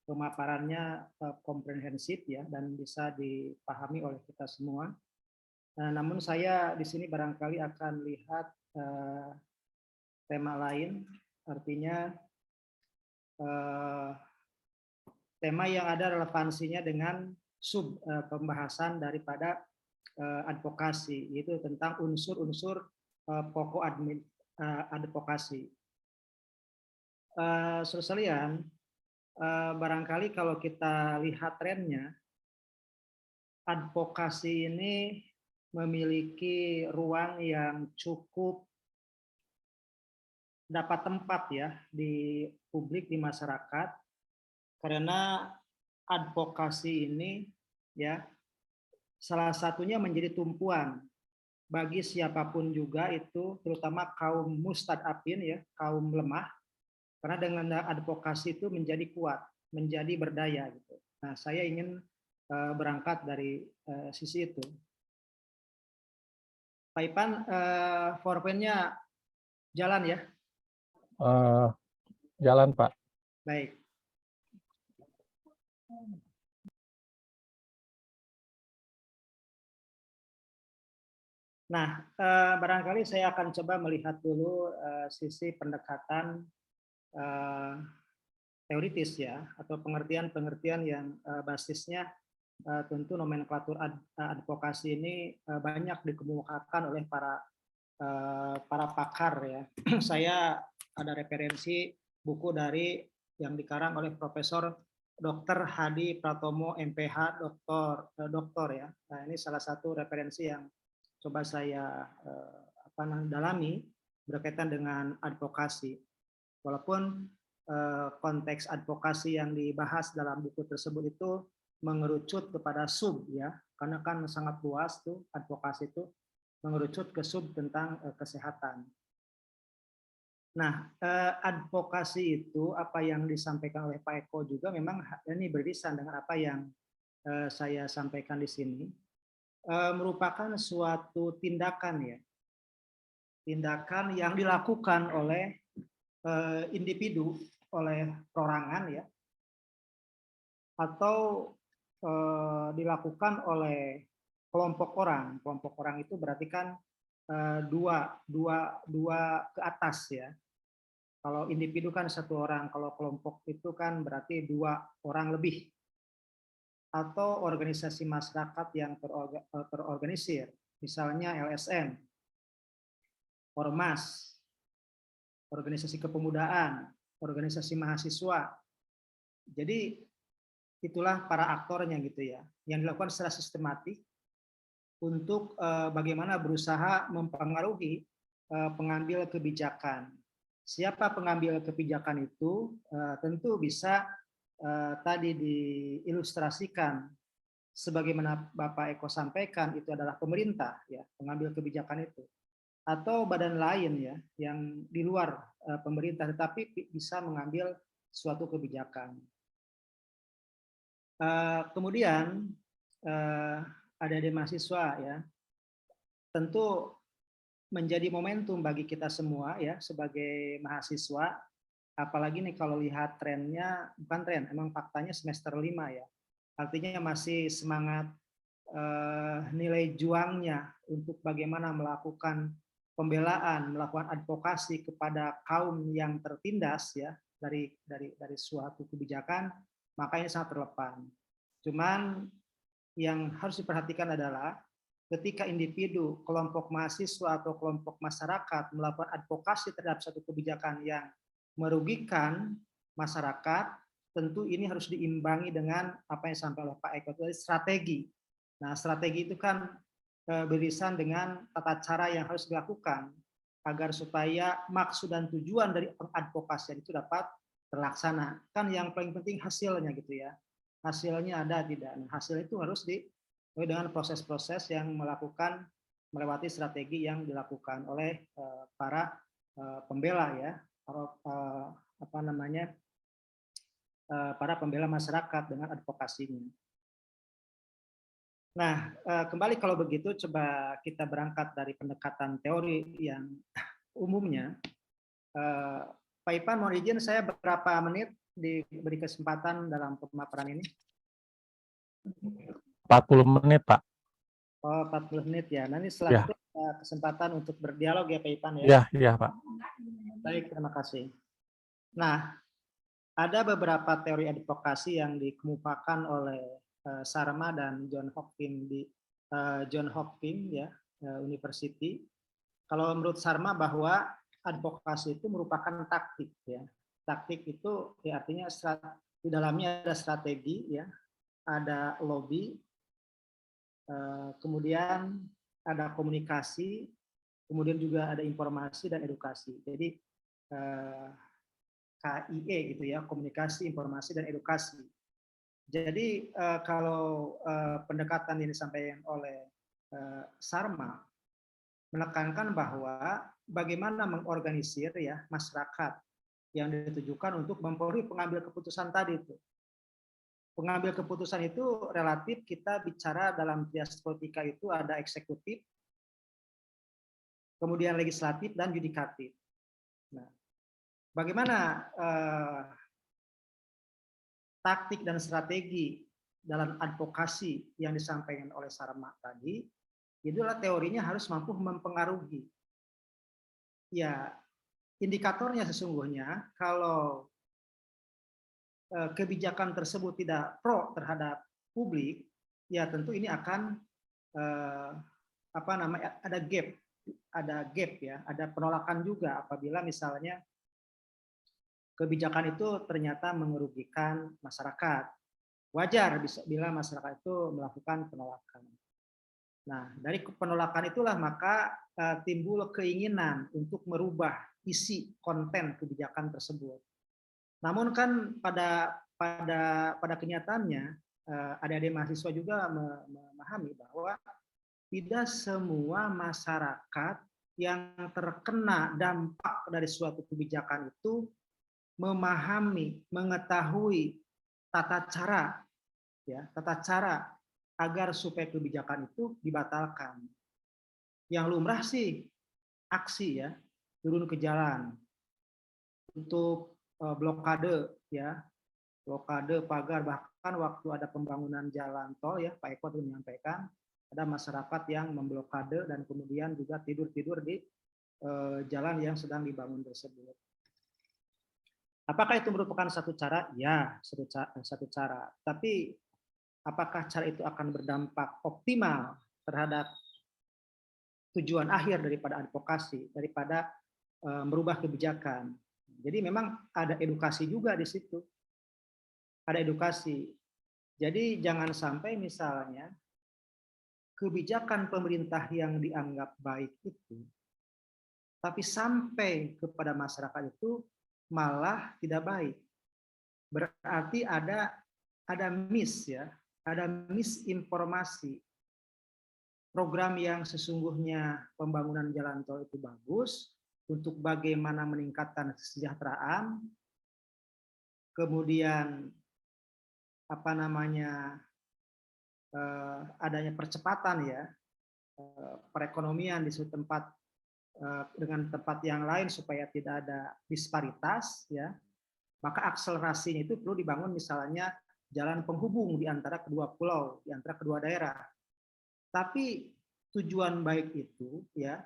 pemaparannya komprehensif ya dan bisa dipahami oleh kita semua. Namun saya di sini barangkali akan lihat tema lain, artinya tema yang ada relevansinya dengan sub pembahasan daripada advokasi, yaitu tentang unsur-unsur pokok advokasi. Saudara sekalian, barangkali kalau kita lihat trennya, advokasi ini memiliki ruang yang cukup dapat tempat ya di publik, di masyarakat, karena advokasi ini ya salah satunya menjadi tumpuan bagi siapapun juga itu, terutama kaum mustadafin ya, kaum lemah, karena dengan advokasi itu menjadi kuat, menjadi berdaya gitu. Nah, saya ingin berangkat dari sisi itu. Pak Ipan, PowerPoint-nya jalan ya? Jalan, Pak. Baik. Nah, barangkali saya akan coba melihat dulu sisi pendekatan teoritis ya, atau pengertian-pengertian yang basisnya tentu nomenklatur advokasi ini banyak dikemukakan oleh para pakar ya. Saya ada referensi buku dari yang dikarang oleh Profesor Dr. Hadi Pratomo MPH doktor ya. Nah, ini salah satu referensi yang coba saya dalami berkaitan dengan advokasi. Walaupun konteks advokasi yang dibahas dalam buku tersebut itu mengerucut kepada sub ya, karena kan sangat luas tuh advokasi itu mengerucut ke sub tentang kesehatan. Nah, advokasi itu apa yang disampaikan oleh Pak Eko juga memang ini beririsan dengan apa yang saya sampaikan di sini. Merupakan suatu tindakan ya, tindakan yang dilakukan oleh individu, oleh perorangan ya, atau dilakukan oleh kelompok orang. Kelompok orang itu berarti kan dua ke atas ya. Kalau individu kan satu orang, kalau kelompok itu kan berarti 2 orang lebih. Atau organisasi masyarakat yang terorganisir, misalnya LSM, ormas, organisasi kepemudaan, organisasi mahasiswa. Jadi itulah para aktornya gitu ya, yang dilakukan secara sistematik untuk bagaimana berusaha mempengaruhi pengambil kebijakan. Siapa pengambil kebijakan itu tentu bisa tadi diilustrasikan sebagaimana Bapak Eko sampaikan, itu adalah pemerintah ya, pengambil kebijakan itu, atau badan lain ya yang di luar pemerintah tetapi bisa mengambil suatu kebijakan. Kemudian adik-adik mahasiswa ya, tentu menjadi momentum bagi kita semua ya sebagai mahasiswa, apalagi nih kalau lihat trennya, bukan tren, emang faktanya semester 5 ya, artinya masih semangat nilai juangnya untuk bagaimana melakukan pembelaan, melakukan advokasi kepada kaum yang tertindas ya dari suatu kebijakan, maka ini sangat relevan. Cuman yang harus diperhatikan adalah ketika individu, kelompok mahasiswa atau kelompok masyarakat melakukan advokasi terhadap satu kebijakan yang merugikan masyarakat, tentu ini harus diimbangi dengan apa yang disampaikan oleh Pak Eko tadi, strategi. Nah, strategi itu kan beririsan dengan tata cara yang harus dilakukan agar supaya maksud dan tujuan dari pengadvokasian itu dapat terlaksana. Kan yang paling penting hasilnya gitu ya. Hasilnya ada tidak. Nah, hasil itu harus dengan proses-proses yang melewati strategi yang dilakukan oleh para pembela ya, para pembela masyarakat dengan advokasinya. Nah, kembali kalau begitu coba kita berangkat dari pendekatan teori yang umumnya. Pak Ipan, mohon izin saya berapa menit diberi kesempatan dalam pemaparan ini? 40 menit, Pak. Oh, 40 menit ya. Nanti setelah Ya. itu kesempatan untuk berdialog ya Pak Ipan ya. Iya, iya, Pak. Baik, terima kasih. Nah, ada beberapa teori advokasi yang dikemukakan oleh Sharma dan John Hopkins di John Hopkins ya, University. Kalau menurut Sharma bahwa advokasi itu merupakan taktik ya. Taktik itu ya artinya di dalamnya ada strategi ya, ada lobby, kemudian ada komunikasi, kemudian juga ada informasi dan edukasi. Jadi KIE gitu ya, komunikasi, informasi dan edukasi. Jadi kalau pendekatan yang disampaikan oleh Sharma menekankan bahwa bagaimana mengorganisir ya masyarakat yang ditujukan untuk mempengaruhi pengambil keputusan tadi itu. Pengambil keputusan itu relatif kita bicara dalam trias politika itu ada eksekutif, kemudian legislatif dan yudikatif. Nah, bagaimana taktik dan strategi dalam advokasi yang disampaikan oleh Sharma tadi, itulah teorinya harus mampu mempengaruhi. Ya, indikatornya sesungguhnya kalau kebijakan tersebut tidak pro terhadap publik, ya tentu ini akan ada gap ya, ada penolakan juga apabila misalnya kebijakan itu ternyata merugikan masyarakat. Wajar bila masyarakat itu melakukan penolakan. Nah, dari penolakan itulah maka timbul keinginan untuk merubah isi konten kebijakan tersebut. Namun kan pada kenyataannya adik-adik mahasiswa juga memahami bahwa tidak semua masyarakat yang terkena dampak dari suatu kebijakan itu memahami, mengetahui tata cara agar supaya kebijakan itu dibatalkan. Yang lumrah sih aksi ya, turun ke jalan untuk blokade ya, blokade pagar, bahkan waktu ada pembangunan jalan tol ya, Pak Eko itu menyampaikan ada masyarakat yang memblokade dan kemudian juga tidur-tidur di jalan yang sedang dibangun tersebut. Apakah itu merupakan satu cara? Ya, satu cara. Tapi apakah cara itu akan berdampak optimal terhadap tujuan akhir daripada advokasi, daripada merubah kebijakan? Jadi memang ada edukasi juga di situ. Ada edukasi. Jadi jangan sampai misalnya kebijakan pemerintah yang dianggap baik itu, tapi sampai kepada masyarakat itu malah tidak baik. Berarti ada misinformasi. Program yang sesungguhnya pembangunan jalan tol itu bagus untuk bagaimana meningkatkan kesejahteraan, kemudian adanya percepatan ya perekonomian di suatu tempat dengan tempat yang lain supaya tidak ada disparitas ya, maka akselerasinya itu perlu dibangun misalnya jalan penghubung di antara kedua pulau, di antara kedua daerah. Tapi tujuan baik itu ya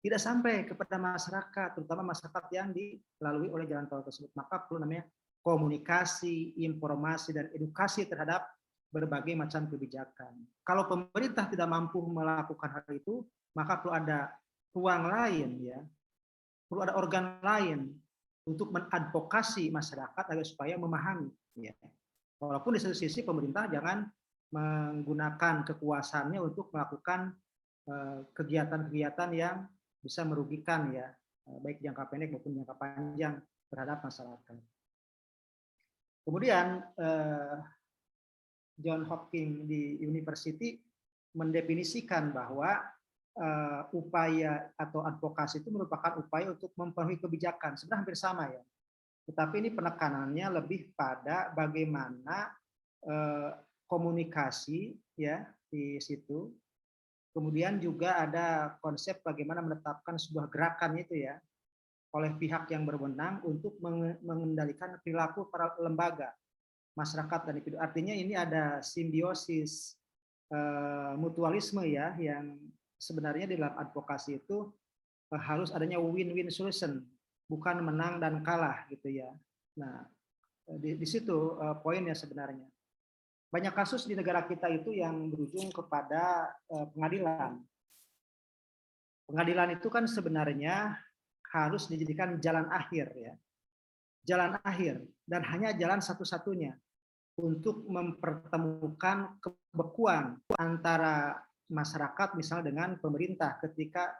tidak sampai kepada masyarakat, terutama masyarakat yang dilalui oleh jalan tol tersebut. Maka perlu namanya komunikasi, informasi dan edukasi terhadap berbagai macam kebijakan. Kalau pemerintah tidak mampu melakukan hal itu, maka perlu ada ruang lain, ya, perlu ada organ lain untuk mengadvokasi masyarakat agar supaya memahami. Ya. Walaupun di satu sisi pemerintah jangan menggunakan kekuasaannya untuk melakukan kegiatan-kegiatan yang bisa merugikan, ya, baik jangka pendek maupun jangka panjang terhadap masyarakat. Kemudian John Hopkins di University mendefinisikan bahwa upaya atau advokasi itu merupakan upaya untuk mempengaruhi kebijakan. Sebenarnya hampir sama, ya. Tetapi ini penekanannya lebih pada bagaimana komunikasi, ya, di situ. Kemudian juga ada konsep bagaimana menetapkan sebuah gerakan itu, ya, oleh pihak yang berwenang untuk mengendalikan perilaku para lembaga, masyarakat dan individu. Artinya ini ada simbiosis mutualisme, ya, yang sebenarnya di dalam advokasi itu harus adanya win-win solution, bukan menang dan kalah, gitu, ya. Nah, di situ poinnya sebenarnya. Banyak kasus di negara kita itu yang berujung kepada pengadilan. Pengadilan itu kan sebenarnya harus dijadikan jalan akhir, ya. Jalan akhir, dan hanya jalan satu-satunya untuk mempertemukan kebekuan antara masyarakat misalnya dengan pemerintah ketika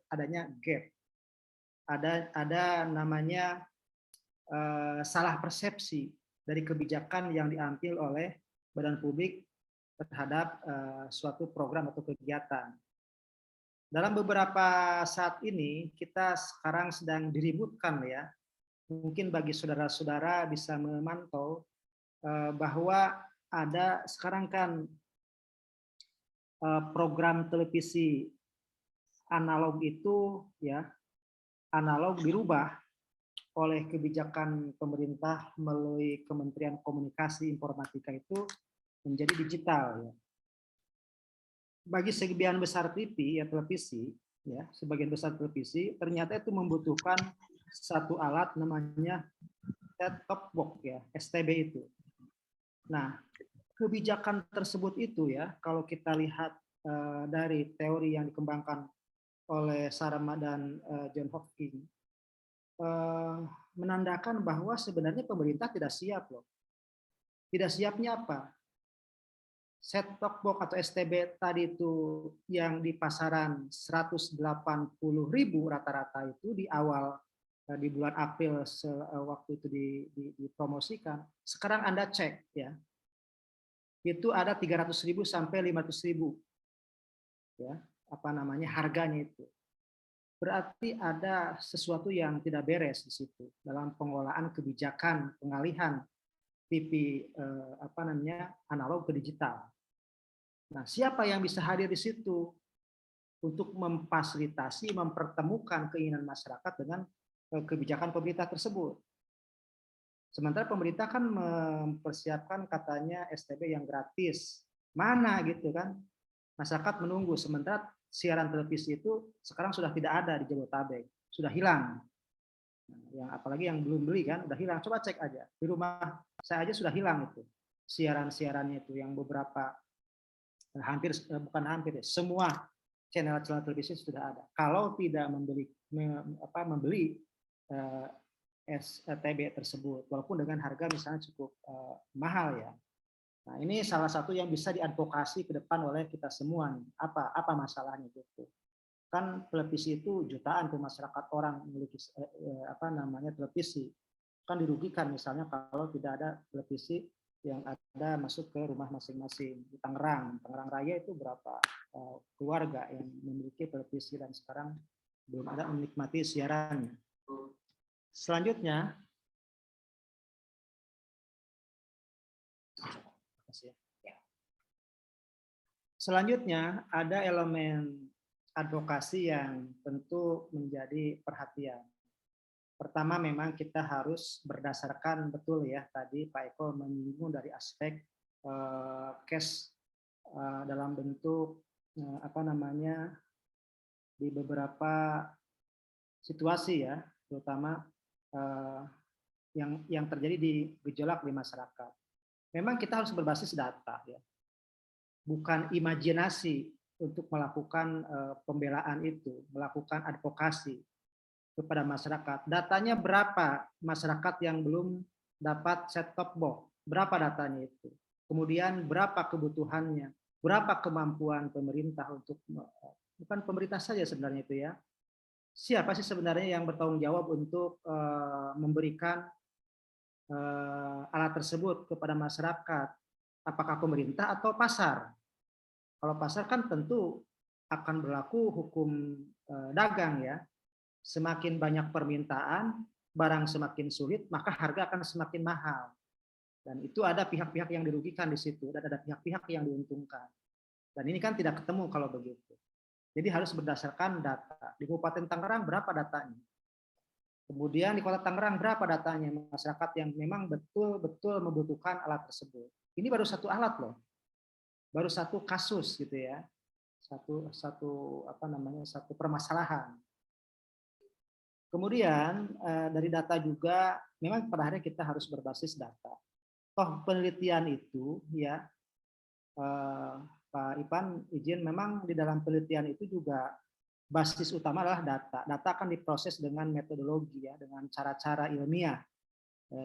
adanya gap. Ada namanya salah persepsi dari kebijakan yang diambil oleh badan publik terhadap suatu program atau kegiatan. Dalam beberapa saat ini kita sekarang sedang diributkan, ya. Mungkin bagi saudara-saudara bisa memantau bahwa ada sekarang kan program televisi analog itu, ya, analog dirubah oleh kebijakan pemerintah melalui Kementerian Komunikasi Informatika itu menjadi digital, ya. Bagi sebagian besar TV, ya, televisi, ya, sebagian besar televisi ternyata itu membutuhkan satu alat namanya set-top box, ya, STB itu. Nah, kebijakan tersebut itu, ya, kalau kita lihat dari teori yang dikembangkan oleh Sarma dan John Hopkins, menandakan bahwa sebenarnya pemerintah tidak siap, loh. Tidak siapnya apa? Set-top box atau STB tadi itu yang di pasaran 180.000 rata-rata itu di awal di bulan April waktu itu dipromosikan. Sekarang Anda cek, ya, itu ada 300.000 sampai 500.000, ya, apa namanya, harganya itu. Berarti ada sesuatu yang tidak beres di situ dalam pengelolaan kebijakan pengalihan TV apa namanya, analog ke digital. Nah, siapa yang bisa hadir di situ untuk memfasilitasi, mempertemukan keinginan masyarakat dengan kebijakan pemerintah tersebut? Sementara pemerintah kan mempersiapkan katanya STB yang gratis. Mana gitu kan? Masyarakat menunggu, sementara siaran televisi itu sekarang sudah tidak ada di Jabodetabek, sudah hilang. Yang apalagi yang belum beli kan udah hilang. Coba cek aja di rumah saya aja sudah hilang itu siarannya itu yang beberapa hampir bukan hampir ya, semua channel-channel televisi sudah ada. Kalau tidak membeli STB tersebut, walaupun dengan harga misalnya cukup mahal, ya. Nah, ini salah satu yang bisa diadvokasi ke depan oleh kita semua nih. Apa masalahnya gitu? Kan televisi itu jutaan tuh masyarakat orang memiliki apa namanya televisi. Kan dirugikan misalnya kalau tidak ada televisi yang ada masuk ke rumah masing-masing. Di Tangerang Raya itu berapa keluarga yang memiliki televisi dan sekarang belum ada menikmati siarannya. Selanjutnya ada elemen advokasi yang tentu menjadi perhatian. Pertama, memang kita harus berdasarkan betul, ya, tadi Pak Eko menyinggung dari aspek cash dalam bentuk apa namanya di beberapa situasi, ya, terutama yang terjadi di gejolak di masyarakat. memang kita harus berbasis data ya, bukan imajinasi untuk melakukan pembelaan itu, melakukan advokasi kepada masyarakat. Datanya berapa masyarakat yang belum dapat set-top box? Berapa datanya itu? Kemudian berapa kebutuhannya? Berapa kemampuan pemerintah untuk, bukan pemerintah saja sebenarnya itu ya. Siapa sih sebenarnya yang bertanggung jawab untuk memberikan alat tersebut kepada masyarakat? Apakah pemerintah atau pasar? Kalau pasar kan tentu akan berlaku hukum dagang ya. Semakin banyak permintaan, barang semakin sulit, maka harga akan semakin mahal. Dan itu ada pihak-pihak yang dirugikan di situ, dan ada pihak-pihak yang diuntungkan. Dan ini kan tidak ketemu kalau begitu. Jadi harus berdasarkan data. Di Kabupaten Tangerang berapa datanya? Kemudian di Kota Tangerang berapa datanya masyarakat yang memang betul-betul membutuhkan alat tersebut. Ini baru satu alat loh. Baru satu kasus gitu ya. Satu permasalahan. Kemudian dari data juga memang pada akhirnya kita harus berbasis data. Toh penelitian itu ya Pak Ipan izin, memang di dalam penelitian itu juga basis utama adalah data. Data akan diproses dengan metodologi ya, dengan cara-cara ilmiah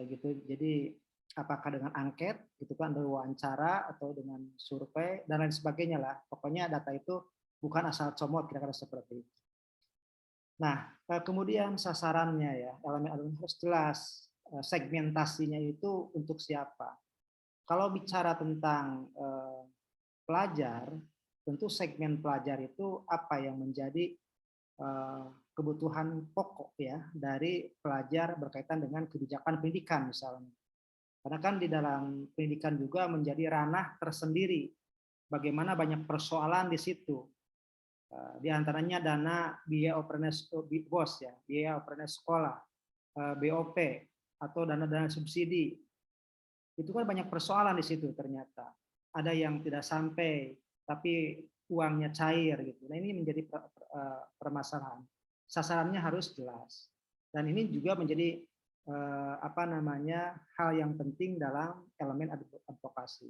gitu. Jadi apakah dengan angket gitu kan, ada wawancara atau dengan survei dan lain sebagainya lah. Pokoknya data itu bukan asal comot, kira-kira seperti itu. Nah, kemudian sasarannya ya, elemen-elemen harus jelas, segmentasinya itu untuk siapa. Kalau bicara tentang pelajar, tentu segmen pelajar itu apa yang menjadi kebutuhan pokok ya dari pelajar berkaitan dengan kebijakan pendidikan misalnya. Karena kan di dalam pendidikan juga menjadi ranah tersendiri. Bagaimana banyak persoalan di situ. Di antaranya dana biaya operasional BOS ya, biaya operasional sekolah, BOP atau dana-dana subsidi. Itu kan banyak persoalan di situ ternyata. Ada yang tidak sampai tapi uangnya cair gitu. Nah, ini menjadi permasalahan. Sasarannya harus jelas. Dan ini juga menjadi hal yang penting dalam elemen advokasi.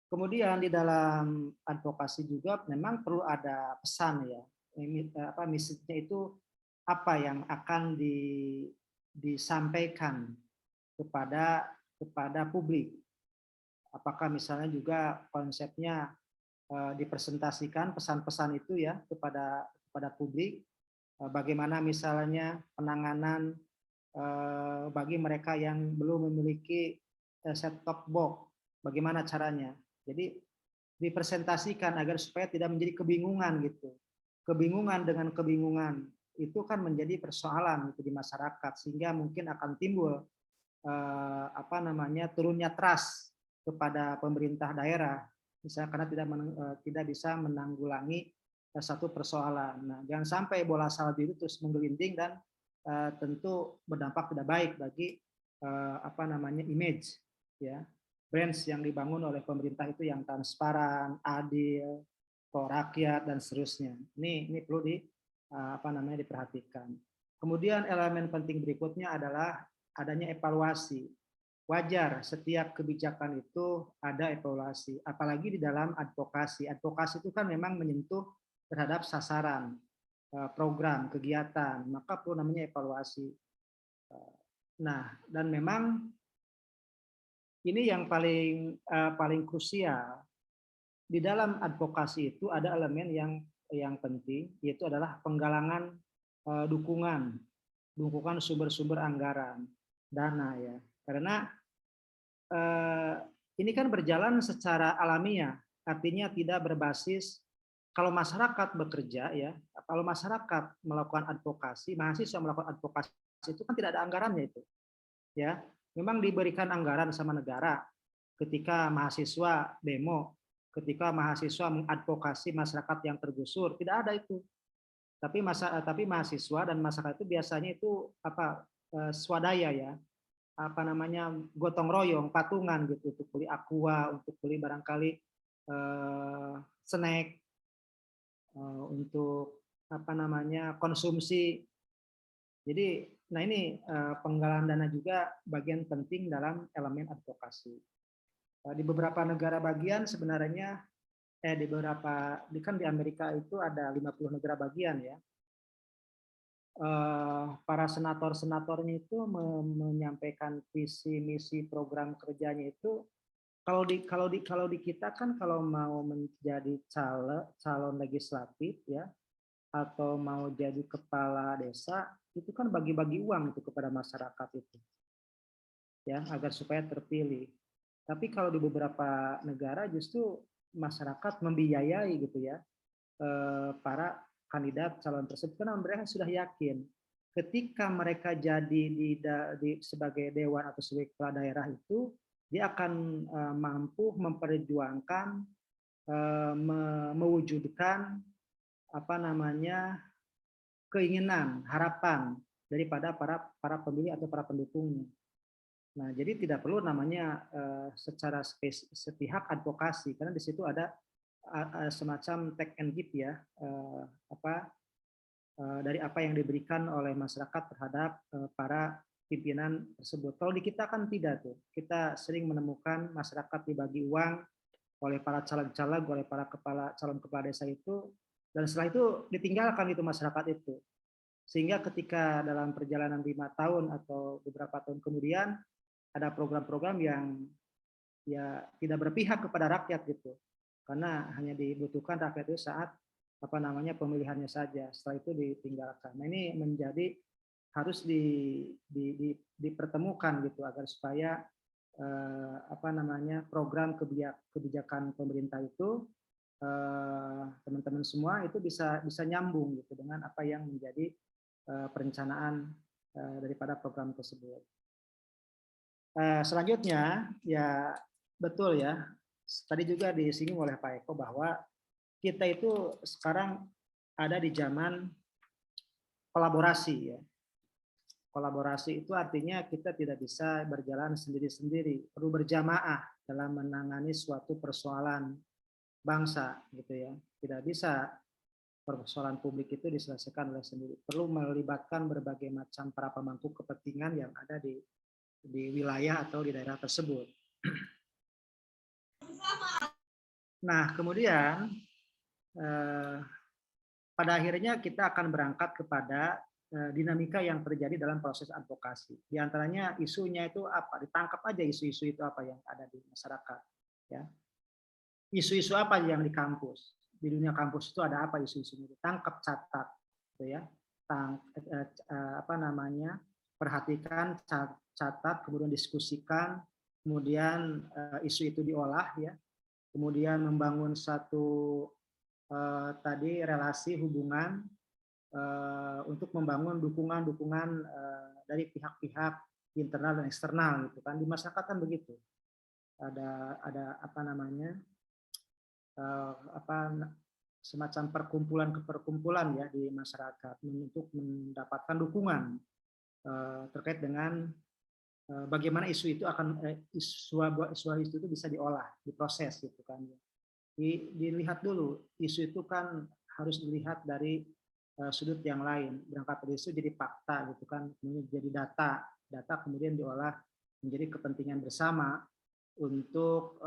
Kemudian di dalam advokasi juga memang perlu ada pesan ya. Misinya itu apa yang akan disampaikan kepada publik. Apakah misalnya juga konsepnya dipresentasikan pesan-pesan itu ya kepada publik. Bagaimana misalnya penanganan bagi mereka yang belum memiliki set-top box, bagaimana caranya. Jadi dipresentasikan agar supaya tidak menjadi kebingungan gitu. Kebingungan dengan kebingungan itu kan menjadi persoalan gitu di masyarakat, sehingga mungkin akan timbul turunnya trust kepada pemerintah daerah, misalnya karena tidak bisa menanggulangi satu persoalan. Nah, jangan sampai bola salju itu terus menggelinding dan tentu berdampak tidak baik bagi image ya, brands yang dibangun oleh pemerintah itu yang transparan, adil, pro rakyat dan seterusnya. Ini perlu diperhatikan. Kemudian elemen penting berikutnya adalah adanya evaluasi. Wajar setiap kebijakan itu ada evaluasi, apalagi di dalam advokasi. Advokasi itu kan memang menyentuh terhadap sasaran, program, kegiatan, maka perlu namanya evaluasi. Nah, dan memang ini yang paling krusial. Di dalam advokasi itu ada elemen yang penting, yaitu adalah penggalangan dukungan sumber-sumber anggaran, dana ya. Karena ini kan berjalan secara alamiah, artinya tidak berbasis. Kalau masyarakat bekerja ya, kalau masyarakat melakukan advokasi, mahasiswa melakukan advokasi itu kan tidak ada anggarannya itu, ya. Memang diberikan anggaran sama negara ketika mahasiswa demo, ketika mahasiswa mengadvokasi masyarakat yang tergusur, tidak ada itu. Tapi mahasiswa dan masyarakat itu biasanya itu swadaya ya, gotong royong, patungan gitu, untuk beli aqua, untuk beli barangkali snack, untuk konsumsi Jadi, nah ini penggalangan dana juga bagian penting dalam elemen advokasi. Di beberapa negara bagian sebenarnya kan di Amerika itu ada 50 negara bagian ya. Para senator-senatornya itu menyampaikan visi misi program kerjanya itu kalau di kita kan kalau mau menjadi calon legislatif ya atau mau jadi kepala desa itu kan bagi-bagi uang itu kepada masyarakat itu ya agar supaya terpilih. Tapi kalau di beberapa negara justru masyarakat membiayai gitu ya para kandidat calon tersebut karena mereka sudah yakin ketika mereka jadi sebagai dewan atau sebagai kepala daerah itu dia akan mampu memperjuangkan mewujudkan apa namanya keinginan harapan daripada para pemilih atau para pendukungnya. Nah, jadi tidak perlu namanya secara sepihak advokasi karena di situ ada semacam take and give ya dari apa yang diberikan oleh masyarakat terhadap para pimpinan tersebut. Kalau di kita kan tidak tuh. Kita sering menemukan masyarakat dibagi uang oleh para caleg-caleg, oleh para calon kepala desa itu dan setelah itu ditinggalkan itu masyarakat itu. Sehingga ketika dalam perjalanan 5 tahun atau beberapa tahun kemudian ada program-program yang ya tidak berpihak kepada rakyat gitu. Karena hanya dibutuhkan rakyat itu saat pemilihannya saja. Setelah itu ditinggalkan. Nah, ini menjadi harus dipertemukan gitu agar supaya program kebijakan pemerintah itu teman-teman semua itu bisa nyambung gitu dengan apa yang menjadi perencanaan daripada program tersebut. Selanjutnya ya betul ya. Tadi juga disinggung oleh Pak Eko bahwa kita itu sekarang ada di zaman kolaborasi ya. Kolaborasi itu artinya kita tidak bisa berjalan sendiri-sendiri, perlu berjamaah dalam menangani suatu persoalan bangsa gitu ya. Tidak bisa persoalan publik itu diselesaikan oleh sendiri. Perlu melibatkan berbagai macam para pemangku kepentingan yang ada di wilayah atau di daerah tersebut. Nah, kemudian pada akhirnya kita akan berangkat kepada dinamika yang terjadi dalam proses advokasi. Di antaranya isunya itu apa? Ditangkap aja isu-isu itu apa yang ada di masyarakat. Ya. Isu-isu apa yang di kampus? Di dunia kampus itu ada apa isu-isunya? Ditangkap, catat, gitu ya. Perhatikan, catat, kemudian diskusikan, kemudian isu itu diolah, ya. Kemudian membangun satu relasi hubungan untuk membangun dukungan dari pihak-pihak internal dan eksternal gitu kan. Di masyarakat kan begitu. Ada semacam perkumpulan ya di masyarakat untuk mendapatkan dukungan terkait dengan bagaimana isu itu isu itu bisa diolah, diproses gitu kan. Dilihat dulu, isu itu kan harus dilihat dari sudut yang lain. Berangkat dari isu jadi fakta gitu kan, kemudian jadi data kemudian diolah menjadi kepentingan bersama untuk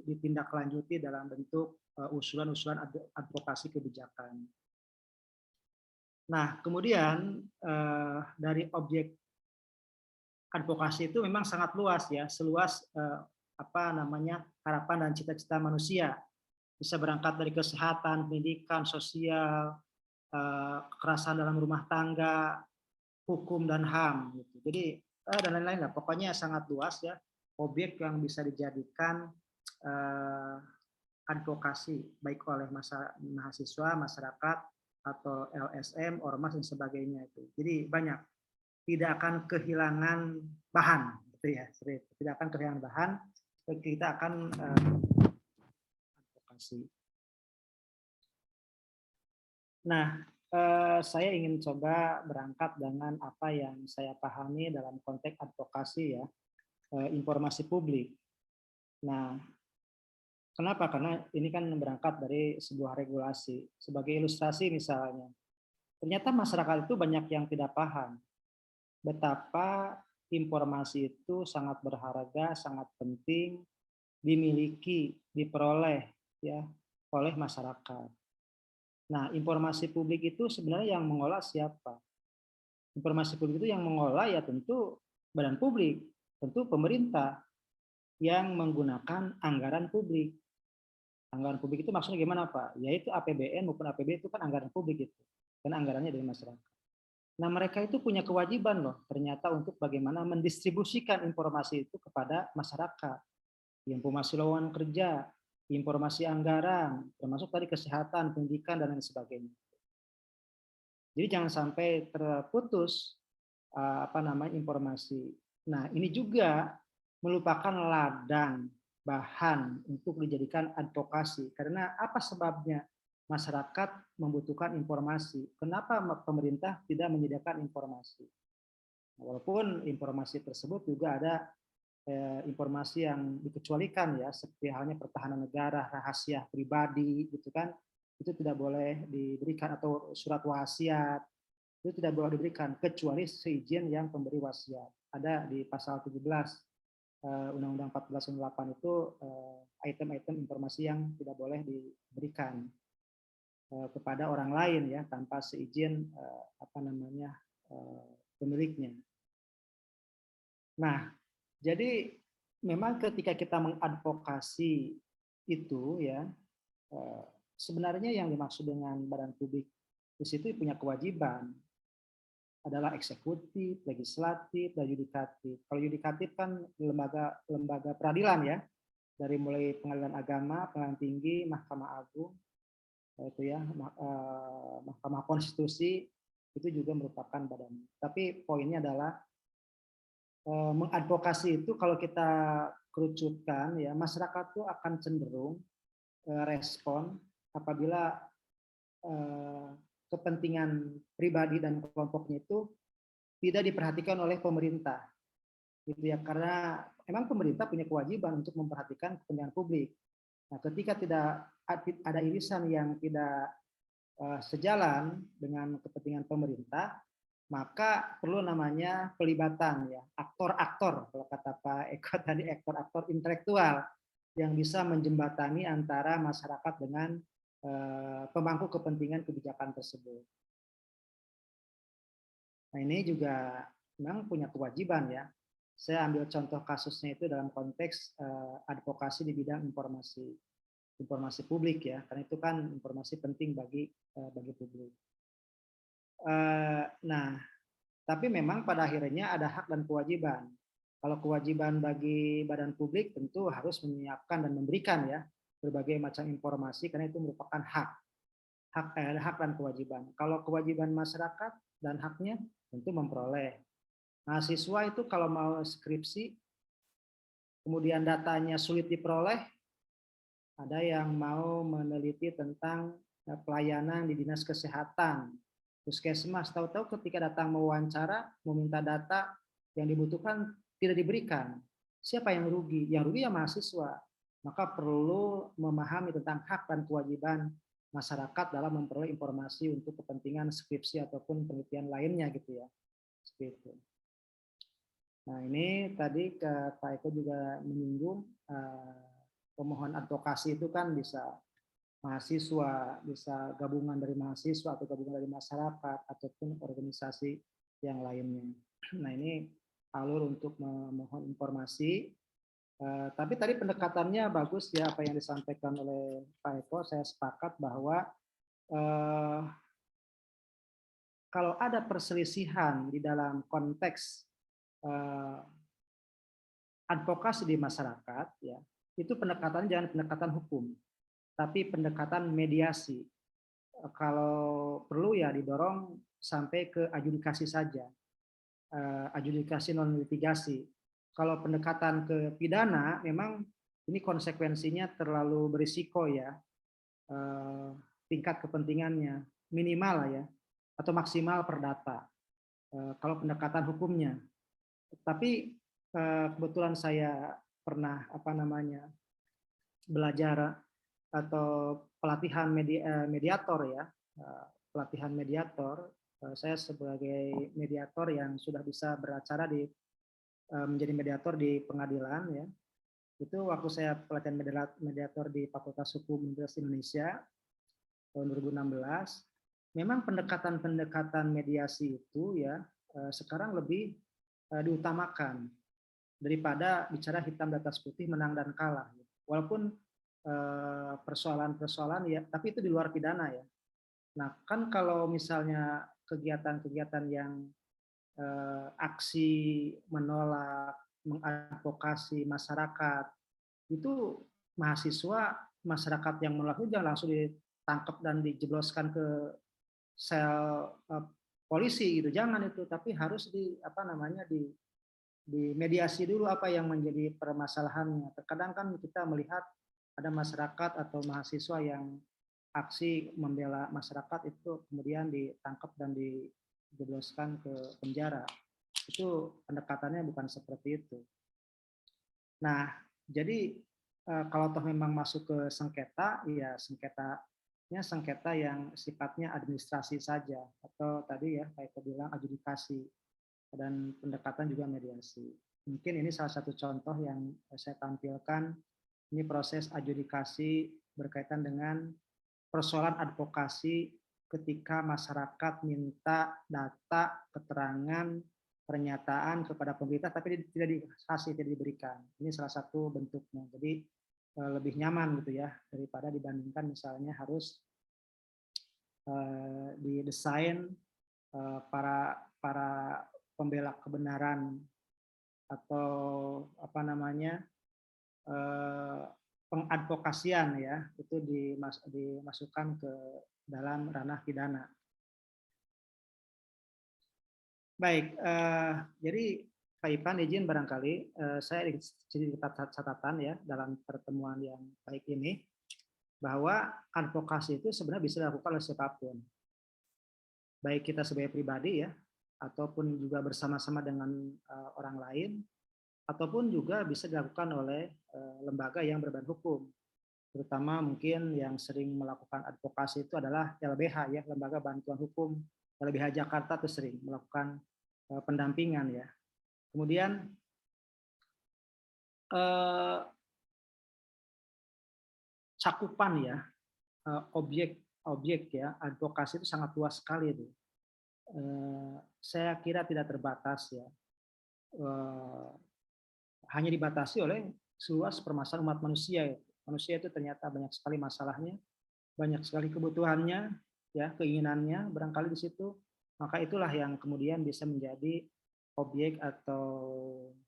ditindaklanjuti dalam bentuk usulan-usulan advokasi kebijakan. Nah, kemudian dari objek advokasi itu memang sangat luas ya, seluas harapan dan cita-cita manusia. Bisa berangkat dari kesehatan, pendidikan, sosial, kekerasan dalam rumah tangga, hukum dan HAM gitu. Jadi dan lain-lain lah. Pokoknya sangat luas ya objek yang bisa dijadikan advokasi baik oleh mahasiswa, masyarakat atau LSM, ormas dan sebagainya itu. Jadi banyak, tidak akan kehilangan bahan gitu ya. Tidak akan kehilangan bahan, kita akan advokasi. Nah, saya ingin coba berangkat dengan apa yang saya pahami dalam konteks advokasi ya, informasi publik. Nah, kenapa? Karena ini kan berangkat dari sebuah regulasi. Sebagai ilustrasi misalnya, ternyata masyarakat itu banyak yang tidak paham betapa informasi itu sangat berharga, sangat penting dimiliki, diperoleh ya oleh masyarakat. Nah, informasi publik itu sebenarnya yang mengolah siapa? Informasi publik itu yang mengolah ya tentu badan publik, tentu pemerintah yang menggunakan anggaran publik. Anggaran publik itu maksudnya gimana Pak? Yaitu APBN maupun APB itu kan anggaran publik itu, dan anggarannya dari masyarakat. Nah mereka itu punya kewajiban loh ternyata untuk bagaimana mendistribusikan informasi itu kepada masyarakat. Informasi lowongan kerja, informasi anggaran, termasuk tadi kesehatan, pendidikan, dan lain sebagainya. Jadi jangan sampai terputus informasi. Nah ini juga merupakan ladang bahan untuk dijadikan advokasi. Karena apa sebabnya masyarakat membutuhkan informasi? Kenapa pemerintah tidak menyediakan informasi? Walaupun informasi tersebut juga ada informasi yang dikecualikan ya, seperti halnya pertahanan negara, rahasia pribadi, gitu kan, itu tidak boleh diberikan, atau surat wasiat itu tidak boleh diberikan kecuali seizin yang pemberi wasiat. Ada di pasal 17 Undang-Undang 1498 itu item-item informasi yang tidak boleh diberikan kepada orang lain ya tanpa seizin pemiliknya. Nah, jadi memang ketika kita mengadvokasi itu ya sebenarnya yang dimaksud dengan badan publik di situ punya kewajiban adalah eksekutif, legislatif, dan yudikatif. Kalau yudikatif kan lembaga peradilan ya, dari mulai pengadilan agama, pengadilan tinggi, Mahkamah Agung, itu ya, Mahkamah Konstitusi itu juga merupakan badan. Tapi poinnya adalah mengadvokasi itu kalau kita kerucutkan ya, masyarakat itu akan cenderung respon apabila kepentingan pribadi dan kelompoknya itu tidak diperhatikan oleh pemerintah, gitu ya. Karena memang pemerintah punya kewajiban untuk memperhatikan kepentingan publik. Nah, ketika tidak ada irisan yang tidak sejalan dengan kepentingan pemerintah, maka perlu namanya pelibatan ya, aktor-aktor, kalau kata Pak Eko tadi, aktor-aktor intelektual yang bisa menjembatani antara masyarakat dengan pemangku kepentingan kebijakan tersebut. Nah ini juga memang punya kewajiban ya. Saya ambil contoh kasusnya itu dalam konteks advokasi di bidang informasi publik ya, karena itu kan informasi penting bagi publik. Nah, tapi memang pada akhirnya ada hak dan kewajiban. Kalau kewajiban bagi badan publik tentu harus menyiapkan dan memberikan ya berbagai macam informasi, karena itu merupakan hak dan kewajiban. Kalau kewajiban masyarakat dan haknya tentu memperoleh. Mahasiswa itu kalau mau skripsi, kemudian datanya sulit diperoleh, ada yang mau meneliti tentang pelayanan di dinas kesehatan, puskesmas, tahu-tahu ketika datang mewawancara, meminta data yang dibutuhkan tidak diberikan. Siapa yang rugi? Yang rugi ya mahasiswa. Maka perlu memahami tentang hak dan kewajiban masyarakat dalam memperoleh informasi untuk kepentingan skripsi ataupun penelitian lainnya gitu ya. Seperti itu. Nah ini tadi Pak Eko juga menyinggung pemohon advokasi itu kan bisa mahasiswa, bisa gabungan dari mahasiswa atau gabungan dari masyarakat ataupun organisasi yang lainnya. Nah ini alur untuk memohon informasi. Tapi tadi pendekatannya bagus ya apa yang disampaikan oleh Pak Eko. Saya sepakat bahwa kalau ada perselisihan di dalam konteks advokasi di masyarakat, ya itu pendekatan jangan pendekatan hukum, tapi pendekatan mediasi. Kalau perlu ya didorong sampai ke adjudikasi saja, adjudikasi non litigasi. Kalau pendekatan ke pidana, memang ini konsekuensinya terlalu berisiko ya, tingkat kepentingannya minimal lah ya, atau maksimal perdata. Kalau pendekatan hukumnya, tapi kebetulan saya pernah belajar atau pelatihan mediator ya, pelatihan mediator, saya sebagai mediator yang sudah bisa beracara menjadi mediator di pengadilan ya. Itu waktu saya pelatihan mediator di Fakultas Hukum Universitas Indonesia tahun 2016, memang pendekatan mediasi itu ya sekarang lebih diutamakan daripada bicara hitam di atas putih menang dan kalah. Walaupun persoalan-persoalan ya, tapi itu di luar pidana ya. Nah, kan kalau misalnya kegiatan-kegiatan yang aksi menolak, mengadvokasi masyarakat, itu mahasiswa, masyarakat yang menolak itu jangan langsung ditangkap dan dijebloskan ke sel polisi gitu, jangan itu, tapi harus dimediasi dulu apa yang menjadi permasalahannya. Terkadang kan kita melihat ada masyarakat atau mahasiswa yang aksi membela masyarakat itu kemudian ditangkap dan dijebloskan ke penjara. Itu pendekatannya bukan seperti itu. Nah, jadi kalau toh memang masuk ke sengketa, ya sengketa yang sifatnya administrasi saja, atau tadi ya kayak bilang adjudikasi, dan pendekatan juga mediasi. Mungkin ini salah satu contoh yang saya tampilkan. Ini proses adjudikasi berkaitan dengan persoalan advokasi ketika masyarakat minta data, keterangan, pernyataan kepada pemerintah, tapi tidak diberikan. Ini salah satu bentuknya. Jadi lebih nyaman gitu ya, daripada dibandingkan misalnya harus didesain para pembela kebenaran atau pengadvokasian ya, itu dimasukkan ke dalam ranah pidana. Baik, jadi Pak Ipan izin barangkali saya sedikit catatan ya dalam pertemuan yang baik ini, bahwa advokasi itu sebenarnya bisa dilakukan oleh siapapun, baik kita sebagai pribadi ya, ataupun juga bersama-sama dengan orang lain, ataupun juga bisa dilakukan oleh lembaga yang berbadan hukum. Terutama mungkin yang sering melakukan advokasi itu adalah LBH ya, Lembaga Bantuan Hukum LBH Jakarta itu sering melakukan pendampingan ya. Kemudian cakupan ya, objek ya, advokasi itu sangat luas sekali itu. Saya kira tidak terbatas ya. Hanya dibatasi oleh seluas permasalahan umat manusia. Manusia itu ternyata banyak sekali masalahnya, banyak sekali kebutuhannya, ya keinginannya barangkali di situ. Maka itulah yang kemudian bisa menjadi objek atau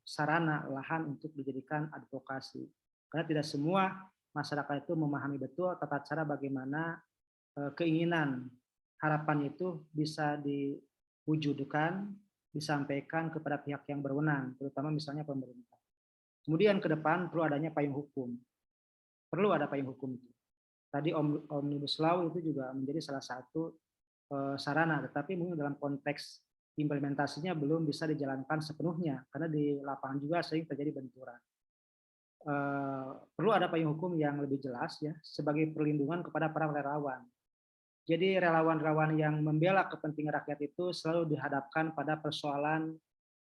sarana lahan untuk dijadikan advokasi. Karena tidak semua masyarakat itu memahami betul tata cara bagaimana keinginan, harapan itu bisa diwujudkan, disampaikan kepada pihak yang berwenang, terutama misalnya pemerintah. Kemudian ke depan perlu adanya payung hukum. Perlu ada payung hukum itu. Tadi Omnibus Law itu juga menjadi salah satu sarana, tetapi mungkin dalam konteks implementasinya belum bisa dijalankan sepenuhnya, karena di lapangan juga sering terjadi benturan. Perlu ada payung hukum yang lebih jelas ya, sebagai perlindungan kepada para relawan. Jadi relawan-relawan yang membela kepentingan rakyat itu selalu dihadapkan pada persoalan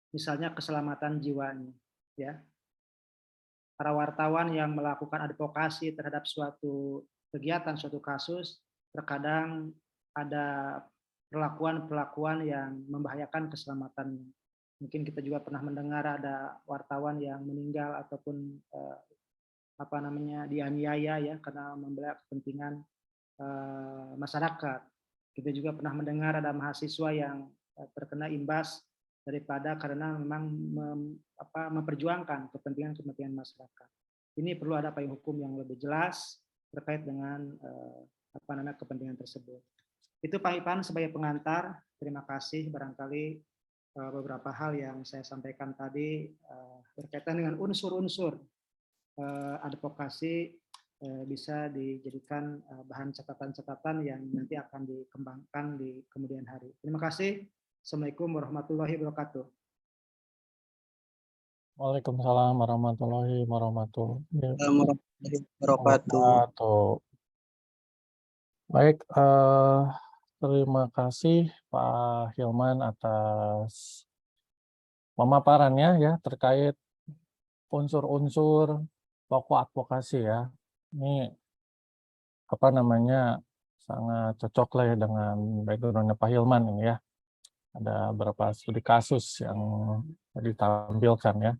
misalnya keselamatan jiwanya, ya. Para wartawan yang melakukan advokasi terhadap suatu kegiatan, suatu kasus, terkadang ada perlakuan-perlakuan yang membahayakan keselamatannya. Mungkin kita juga pernah mendengar ada wartawan yang meninggal ataupun dianiaya ya karena membela kepentingan masyarakat. Kita juga pernah mendengar ada mahasiswa yang terkena imbas daripada karena memang memperjuangkan kepentingan masyarakat. Ini perlu ada payung hukum yang lebih jelas terkait dengan kepentingan tersebut. Itu Pak Ipan sebagai pengantar. Terima kasih. Barangkali beberapa hal yang saya sampaikan tadi berkaitan dengan unsur-unsur advokasi bisa dijadikan bahan catatan-catatan yang nanti akan dikembangkan di kemudian hari. Terima kasih. Assalamualaikum warahmatullahi wabarakatuh. Waalaikumsalam warahmatullahi wabarakatuh. Baik, Terima kasih Pak Hilman atas pemaparannya ya terkait unsur-unsur pokok advokasi ya. Ini apa namanya sangat cocok lah ya dengan background-nya Pak Hilman ini ya. Ada beberapa studi kasus yang ditampilkan ya.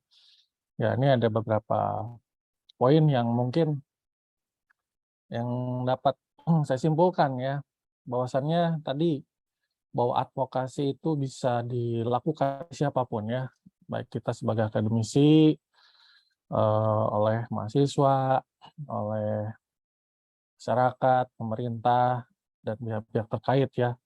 Ya ini ada beberapa poin yang mungkin yang dapat saya simpulkan ya. Bahwasannya tadi bahwa advokasi itu bisa dilakukan siapapun ya, baik kita sebagai akademisi, oleh mahasiswa, oleh masyarakat, pemerintah, dan pihak-pihak terkait ya,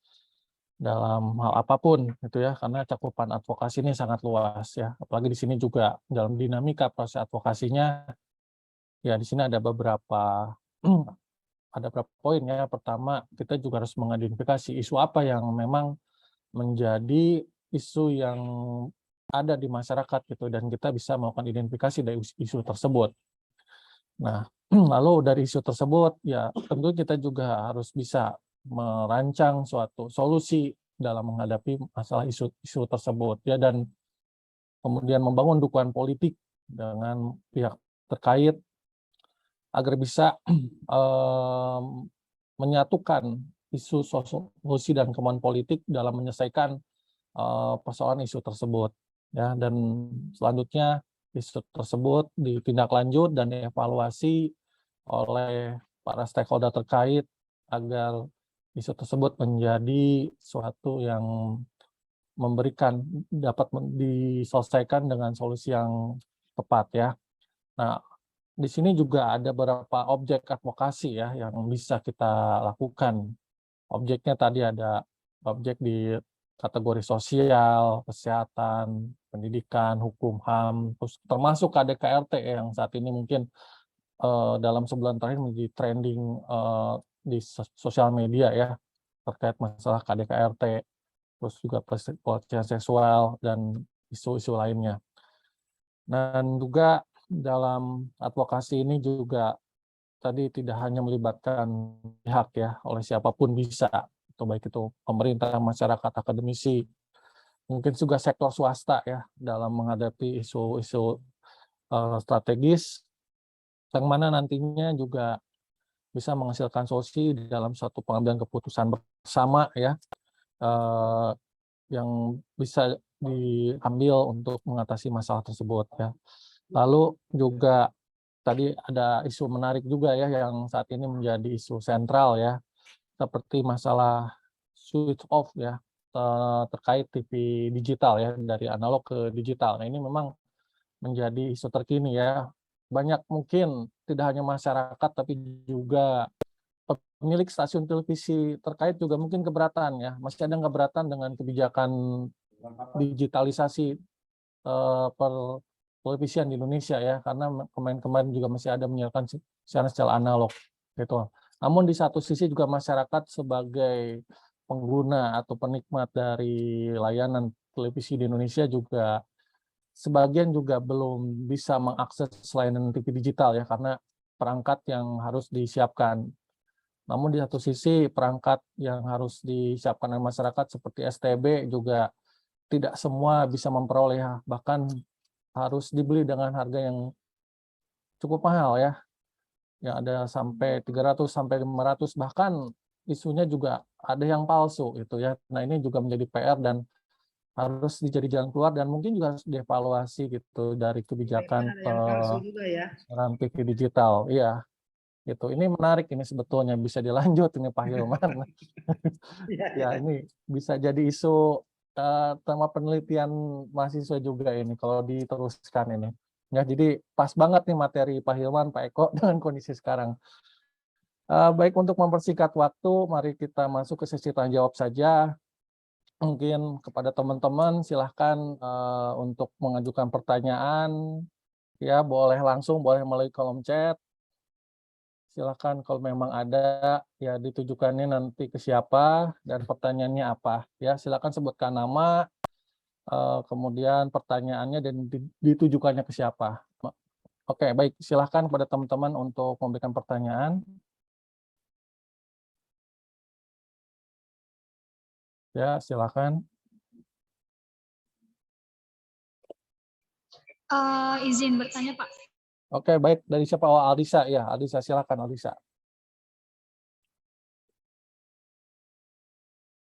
dalam hal apapun gitu ya, karena cakupan advokasi ini sangat luas ya, apalagi di sini juga dalam dinamika proses advokasinya, ya di sini ada beberapa ada beberapa poin ya. Pertama, kita juga harus mengidentifikasi isu apa yang memang menjadi isu yang ada di masyarakat gitu dan kita bisa melakukan identifikasi dari isu tersebut. Nah, lalu dari isu tersebut ya tentu kita juga harus bisa merancang suatu solusi dalam menghadapi masalah isu tersebut ya dan kemudian membangun dukungan politik dengan pihak terkait agar bisa menyatukan isu solusi dan kemauan politik dalam menyelesaikan persoalan isu tersebut ya dan selanjutnya isu tersebut ditindaklanjut dan dievaluasi oleh para stakeholder terkait agar isu tersebut menjadi suatu yang dapat diselesaikan dengan solusi yang tepat ya. Nah, di sini juga ada beberapa objek advokasi ya yang bisa kita lakukan. Objeknya tadi ada objek di kategori sosial, kesehatan, pendidikan, hukum, HAM, termasuk KDKRT yang saat ini mungkin dalam sebulan terakhir menjadi trending di sosial media ya terkait masalah KDKRT, terus juga pelecehan seksual dan isu-isu lainnya. Dan juga dalam advokasi ini juga tadi tidak hanya melibatkan pihak ya, oleh siapapun bisa, atau baik itu pemerintah, masyarakat, akademisi, mungkin juga sektor swasta ya, dalam menghadapi isu-isu strategis, yang mana nantinya juga bisa menghasilkan solusi di dalam suatu pengambilan keputusan bersama ya, yang bisa diambil untuk mengatasi masalah tersebut ya. Lalu juga tadi ada isu menarik juga ya yang saat ini menjadi isu sentral ya, seperti masalah switch off ya terkait TV digital ya dari analog ke digital. Nah, ini memang menjadi isu terkini ya. Banyak mungkin tidak hanya masyarakat tapi juga pemilik stasiun televisi terkait juga mungkin keberatan ya. Masih ada keberatan dengan kebijakan digitalisasi per televisian di Indonesia ya, karena kemarin-kemarin juga masih ada menyiarkan siaran secara analog gitu. Namun di satu sisi juga masyarakat sebagai pengguna atau penikmat dari layanan televisi di Indonesia juga sebagian juga belum bisa mengakses layanan TV digital ya karena perangkat yang harus disiapkan. Namun di satu sisi perangkat yang harus disiapkan oleh masyarakat seperti STB juga tidak semua bisa memperoleh, bahkan harus dibeli dengan harga yang cukup mahal ya. Yang ada sampai 300 sampai 500, bahkan isunya juga ada yang palsu itu ya. Nah, ini juga menjadi PR dan harus dijadi jalan keluar dan mungkin juga harus dievaluasi gitu dari kebijakan Ada yang palsu juga ya. TV digital. Iya. Gitu. Ini menarik ini sebetulnya bisa dilanjut ini Pak Hilman. Ya, ini bisa jadi isu tema penelitian mahasiswa juga ini kalau diteruskan ini. Ya, jadi pas banget nih materi Pak Hilman, Pak Eko dengan kondisi sekarang. Baik untuk mempersingkat waktu, mari kita masuk ke sesi tanya jawab saja. Mungkin kepada teman-teman silahkan untuk mengajukan pertanyaan, ya boleh langsung, boleh melalui kolom chat. Silakan kalau memang ada ya ditujukannya nanti ke siapa dan pertanyaannya apa ya silakan sebutkan nama kemudian pertanyaannya dan ditujukannya ke siapa. Oke, baik, silakan pada teman-teman untuk memberikan pertanyaan. Ya, silakan. Izin bertanya, Pak. Oke, baik. Dari siapa? Oh, Aldisa. Ya, Aldisa, silakan Aldisa.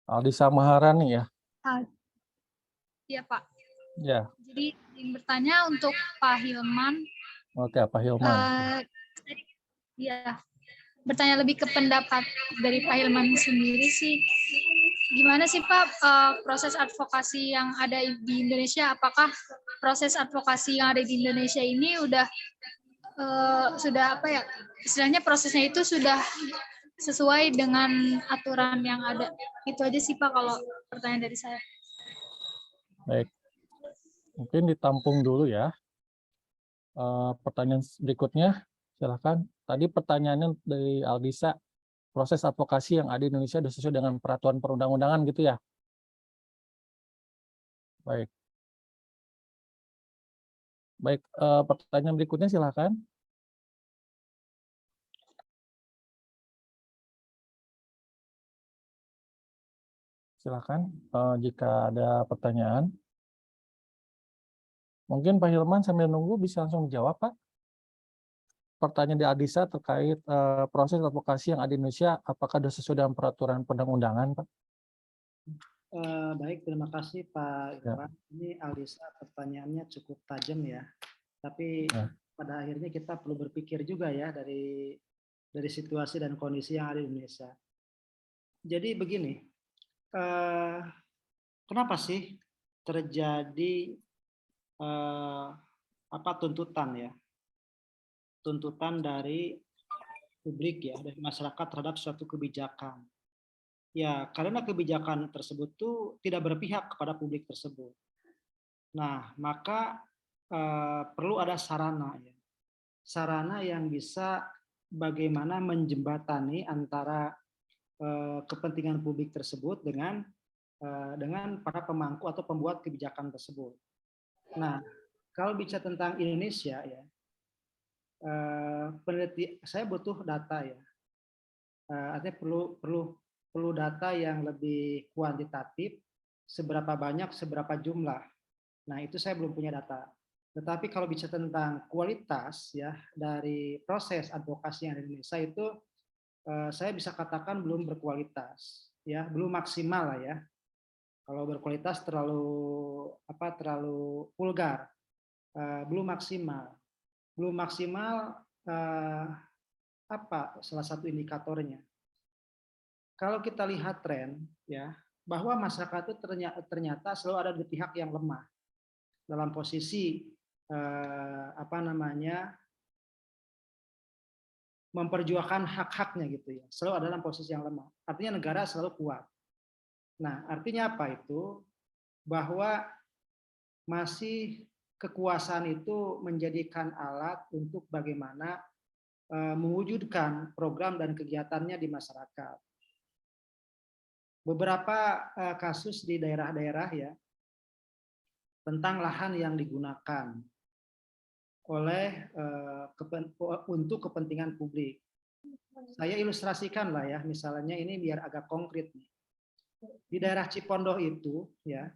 Aldisa Maharani ya. Iya, Pak. Ya, Jadi izin bertanya untuk Pak Hilman. oke, Pak Hilman. Ya, bertanya lebih ke pendapat dari Pak Hilman sendiri sih. Gimana sih Pak proses advokasi yang ada di Indonesia? Apakah proses advokasi yang ada di Indonesia ini sudah apa ya? Istilahnya prosesnya itu sudah sesuai dengan aturan yang ada. Itu aja sih Pak kalau pertanyaan dari saya. Baik. Mungkin ditampung dulu ya. Pertanyaan berikutnya, silakan. Tadi pertanyaannya dari Aldisa, proses advokasi yang ada di Indonesia sudah sesuai dengan peraturan perundang-undangan gitu ya? Baik. Baik, pertanyaan berikutnya silakan. Silakan, jika ada pertanyaan. Mungkin Pak Hilman sambil nunggu bisa langsung dijawab, Pak. Pertanyaan di Aldisa terkait proses advokasi yang ada di Indonesia, apakah sudah sesuai dengan peraturan perundang-undangan, Pak? Baik, terima kasih Pak Ya. Irfan. Ini Aldisa pertanyaannya cukup tajam ya. Tapi Ya. pada akhirnya kita perlu berpikir juga ya dari situasi dan kondisi yang ada di Indonesia. Jadi begini, kenapa sih terjadi tuntutan ya? Tuntutan dari publik ya, dari masyarakat terhadap suatu kebijakan. Ya, karena kebijakan tersebut tuh tidak berpihak kepada publik tersebut. Nah, maka perlu ada sarana ya. Sarana yang bisa bagaimana menjembatani antara kepentingan publik tersebut dengan para pemangku atau pembuat kebijakan tersebut. Nah, kalau bicara tentang Indonesia ya, saya butuh data ya. Artinya perlu data yang lebih kuantitatif, seberapa banyak, seberapa jumlah. Nah, itu saya belum punya data. Tetapi kalau bicara tentang kualitas ya dari proses advokasi yang ada di Indonesia itu saya bisa katakan belum berkualitas ya, belum maksimal lah ya. Kalau berkualitas terlalu vulgar. Belum maksimal. Belum maksimal salah satu indikatornya. Kalau kita lihat tren ya, bahwa masyarakat itu ternyata selalu ada di pihak yang lemah dalam posisi memperjuangkan hak-haknya gitu ya, selalu ada dalam posisi yang lemah. Artinya negara selalu kuat. Nah, artinya apa itu? Bahwa masih kekuasaan itu menjadikan alat untuk bagaimana mewujudkan program dan kegiatannya di masyarakat. Beberapa kasus di daerah-daerah ya tentang lahan yang digunakan oleh untuk kepentingan publik. Saya ilustrasikan lah ya, misalnya ini biar agak konkret nih. Di daerah Cipondoh itu ya,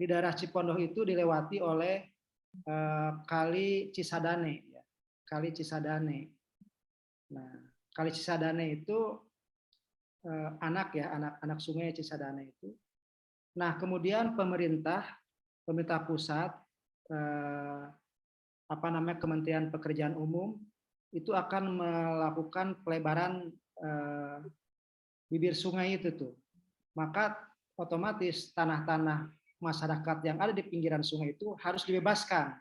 di daerah Cipondoh itu dilewati oleh Kali Cisadane ya. Kali Cisadane. Nah, Kali Cisadane itu anak sungai Cisadane itu. Nah, kemudian pemerintah pusat Kementerian Pekerjaan Umum itu akan melakukan pelebaran bibir sungai itu tuh. Maka otomatis tanah-tanah masyarakat yang ada di pinggiran sungai itu harus dibebaskan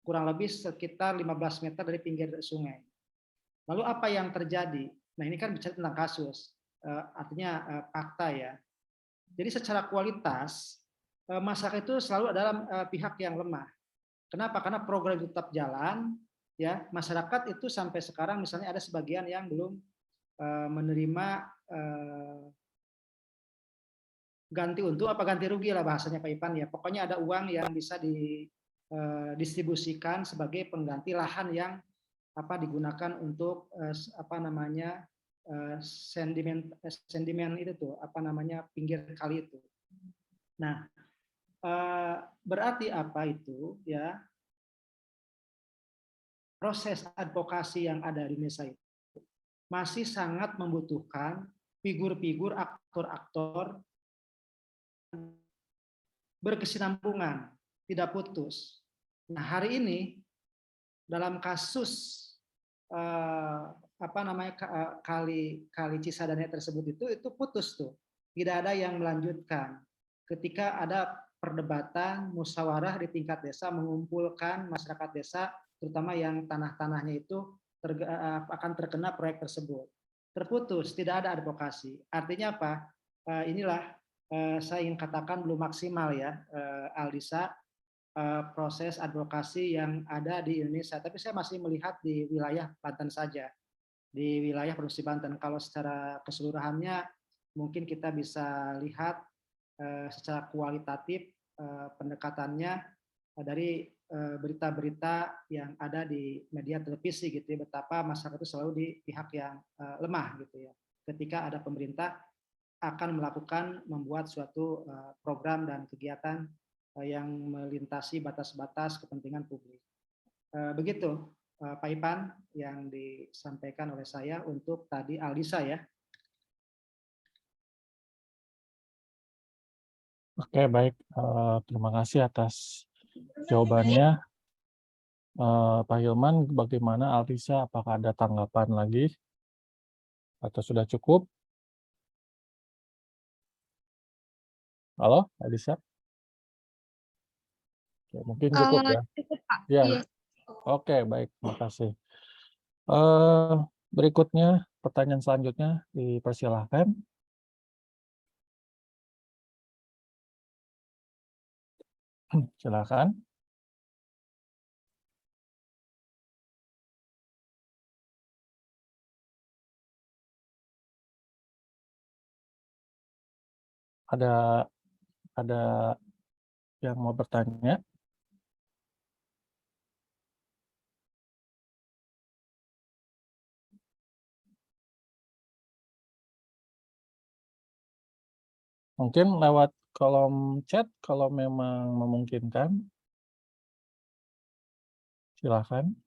kurang lebih sekitar 15 meter dari pinggir sungai. Lalu apa yang terjadi? Nah, ini kan bicara tentang kasus, artinya fakta ya. Jadi secara kualitas masyarakat itu selalu dalam pihak yang lemah. Kenapa? Karena program tetap jalan, ya masyarakat itu sampai sekarang misalnya ada sebagian yang belum menerima ganti untung ganti rugi lah bahasanya Pak Ipan ya. Pokoknya ada uang yang bisa didistribusikan sebagai pengganti lahan yang digunakan untuk sedimen itu tuh, apa namanya, pinggir kali itu. Nah, berarti apa itu ya? Proses advokasi yang ada di Indonesia itu masih sangat membutuhkan figur-figur, aktor-aktor berkesinambungan, tidak putus. Nah, hari ini dalam kasus apa namanya, kali Cisadane tersebut itu putus tuh, tidak ada yang melanjutkan. Ketika ada perdebatan musyawarah di tingkat desa mengumpulkan masyarakat desa, terutama yang tanah-tanahnya itu akan terkena proyek tersebut, terputus, tidak ada advokasi. Artinya apa? Inilah saya ingin katakan belum maksimal ya, Aldisa, proses advokasi yang ada di Indonesia. Tapi saya masih melihat di wilayah Banten saja, di wilayah Provinsi Banten. Kalau secara keseluruhannya mungkin kita bisa lihat secara kualitatif pendekatannya dari berita-berita yang ada di media televisi gitu ya, betapa masyarakat itu selalu di pihak yang lemah gitu ya. Ketika ada pemerintah akan membuat suatu program dan kegiatan yang melintasi batas-batas kepentingan publik. Begitu Pak Ipan yang disampaikan oleh saya untuk tadi Aldisa ya. Oke, baik. Terima kasih atas jawabannya. Pak Hilman, bagaimana Aldisa? Apakah ada tanggapan lagi? Atau sudah cukup? Halo, Aldisa? Oke, mungkin cukup ya. Cukup, Pak. Ya, Iya. oke, baik. Terima kasih. Berikutnya, pertanyaan selanjutnya dipersilahkan. Silakan. Ada yang mau bertanya? Mungkin lewat kolom chat kalau memang memungkinkan. Silakan.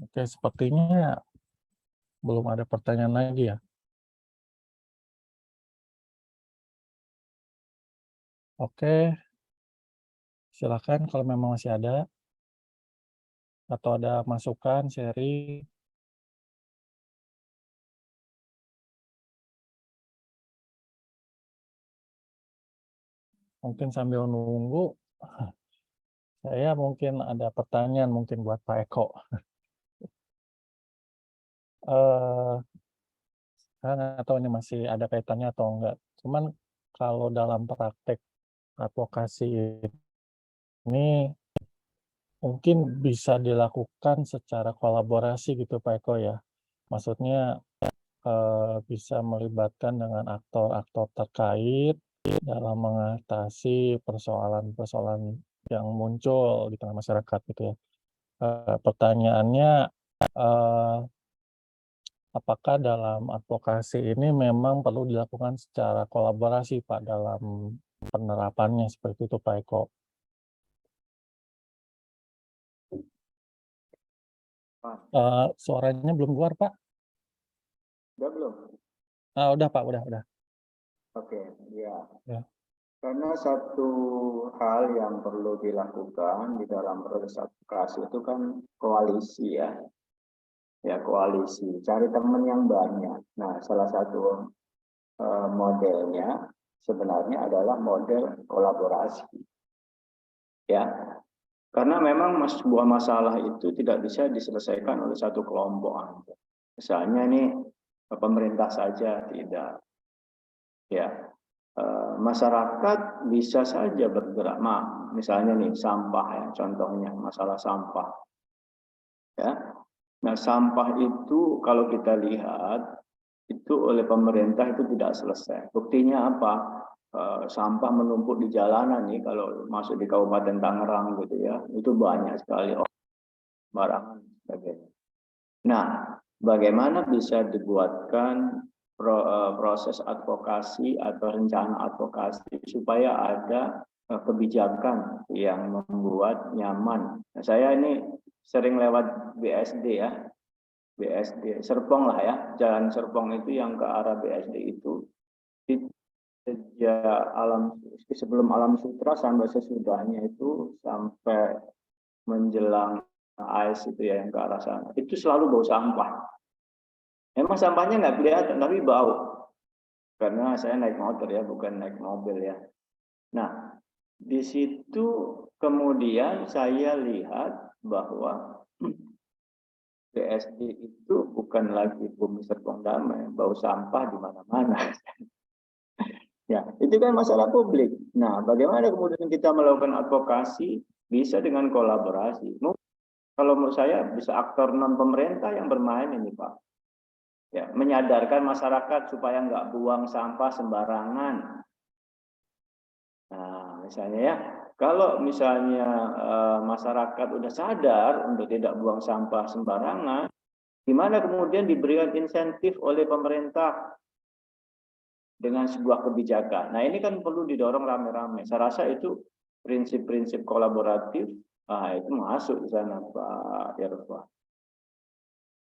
Oke, sepertinya belum ada pertanyaan lagi ya. Oke, silakan kalau memang masih ada atau ada masukan, sharing. Mungkin sambil nunggu, saya mungkin ada pertanyaan mungkin buat Pak Eko. Saya nggak tahu ini masih ada kaitannya atau enggak. Cuman kalau dalam praktek advokasi ini mungkin bisa dilakukan secara kolaborasi gitu Pak Eko ya. Maksudnya bisa melibatkan dengan aktor-aktor terkait dalam mengatasi persoalan-persoalan yang muncul di tengah masyarakat gitu ya. Pertanyaannya, apakah dalam advokasi ini memang perlu dilakukan secara kolaborasi Pak dalam penerapannya seperti itu Pak Eko? Suaranya belum keluar Pak? Udah belum? Udah Pak, udah. Oke, ya. Ya. Karena satu hal yang perlu dilakukan di dalam proses advokasi itu kan koalisi ya. Ya, koalisi. Cari teman yang banyak. Nah, salah satu modelnya sebenarnya adalah model kolaborasi. Ya. Karena memang sebuah masalah itu tidak bisa diselesaikan oleh satu kelompok. Misalnya ini pemerintah saja tidak. Ya. Masyarakat bisa saja bergerak. Misalnya nih sampah ya, contohnya masalah sampah. Ya. Nah, sampah itu kalau kita lihat itu oleh pemerintah itu tidak selesai. Buktinya apa? Sampah menumpuk di jalanan nih kalau masuk di Kabupaten Tangerang gitu ya. Itu banyak sekali barangan sebagainya. Nah, bagaimana bisa dibuatkan proses advokasi atau rencana advokasi supaya ada kebijakan yang membuat nyaman. Nah, saya ini sering lewat BSD ya, BSD Serpong lah ya, Jalan Serpong itu yang ke arah BSD itu sejak sebelum Alam Sutra sampai sesudahnya itu sampai menjelang AIS itu ya yang ke arah sana, itu selalu bau sampah. Memang sampahnya nggak kelihatan tapi bau karena saya naik motor ya, bukan naik mobil ya. Nah, di situ kemudian saya lihat bahwa BSD itu bukan lagi Bumi Serpong Damai, bau sampah di mana-mana. Ya, itu kan masalah publik. Nah, bagaimana kemudian kita melakukan advokasi bisa dengan kolaborasi. Kalau menurut saya bisa aktor non pemerintah yang bermain ini, Pak. Ya, menyadarkan masyarakat supaya nggak buang sampah sembarangan. Nah, misalnya ya, kalau misalnya masyarakat udah sadar untuk tidak buang sampah sembarangan, gimana kemudian diberikan insentif oleh pemerintah dengan sebuah kebijakan. Nah, ini kan perlu didorong rame-rame. Saya rasa itu prinsip-prinsip kolaboratif, itu masuk di sana, Pak Irfan.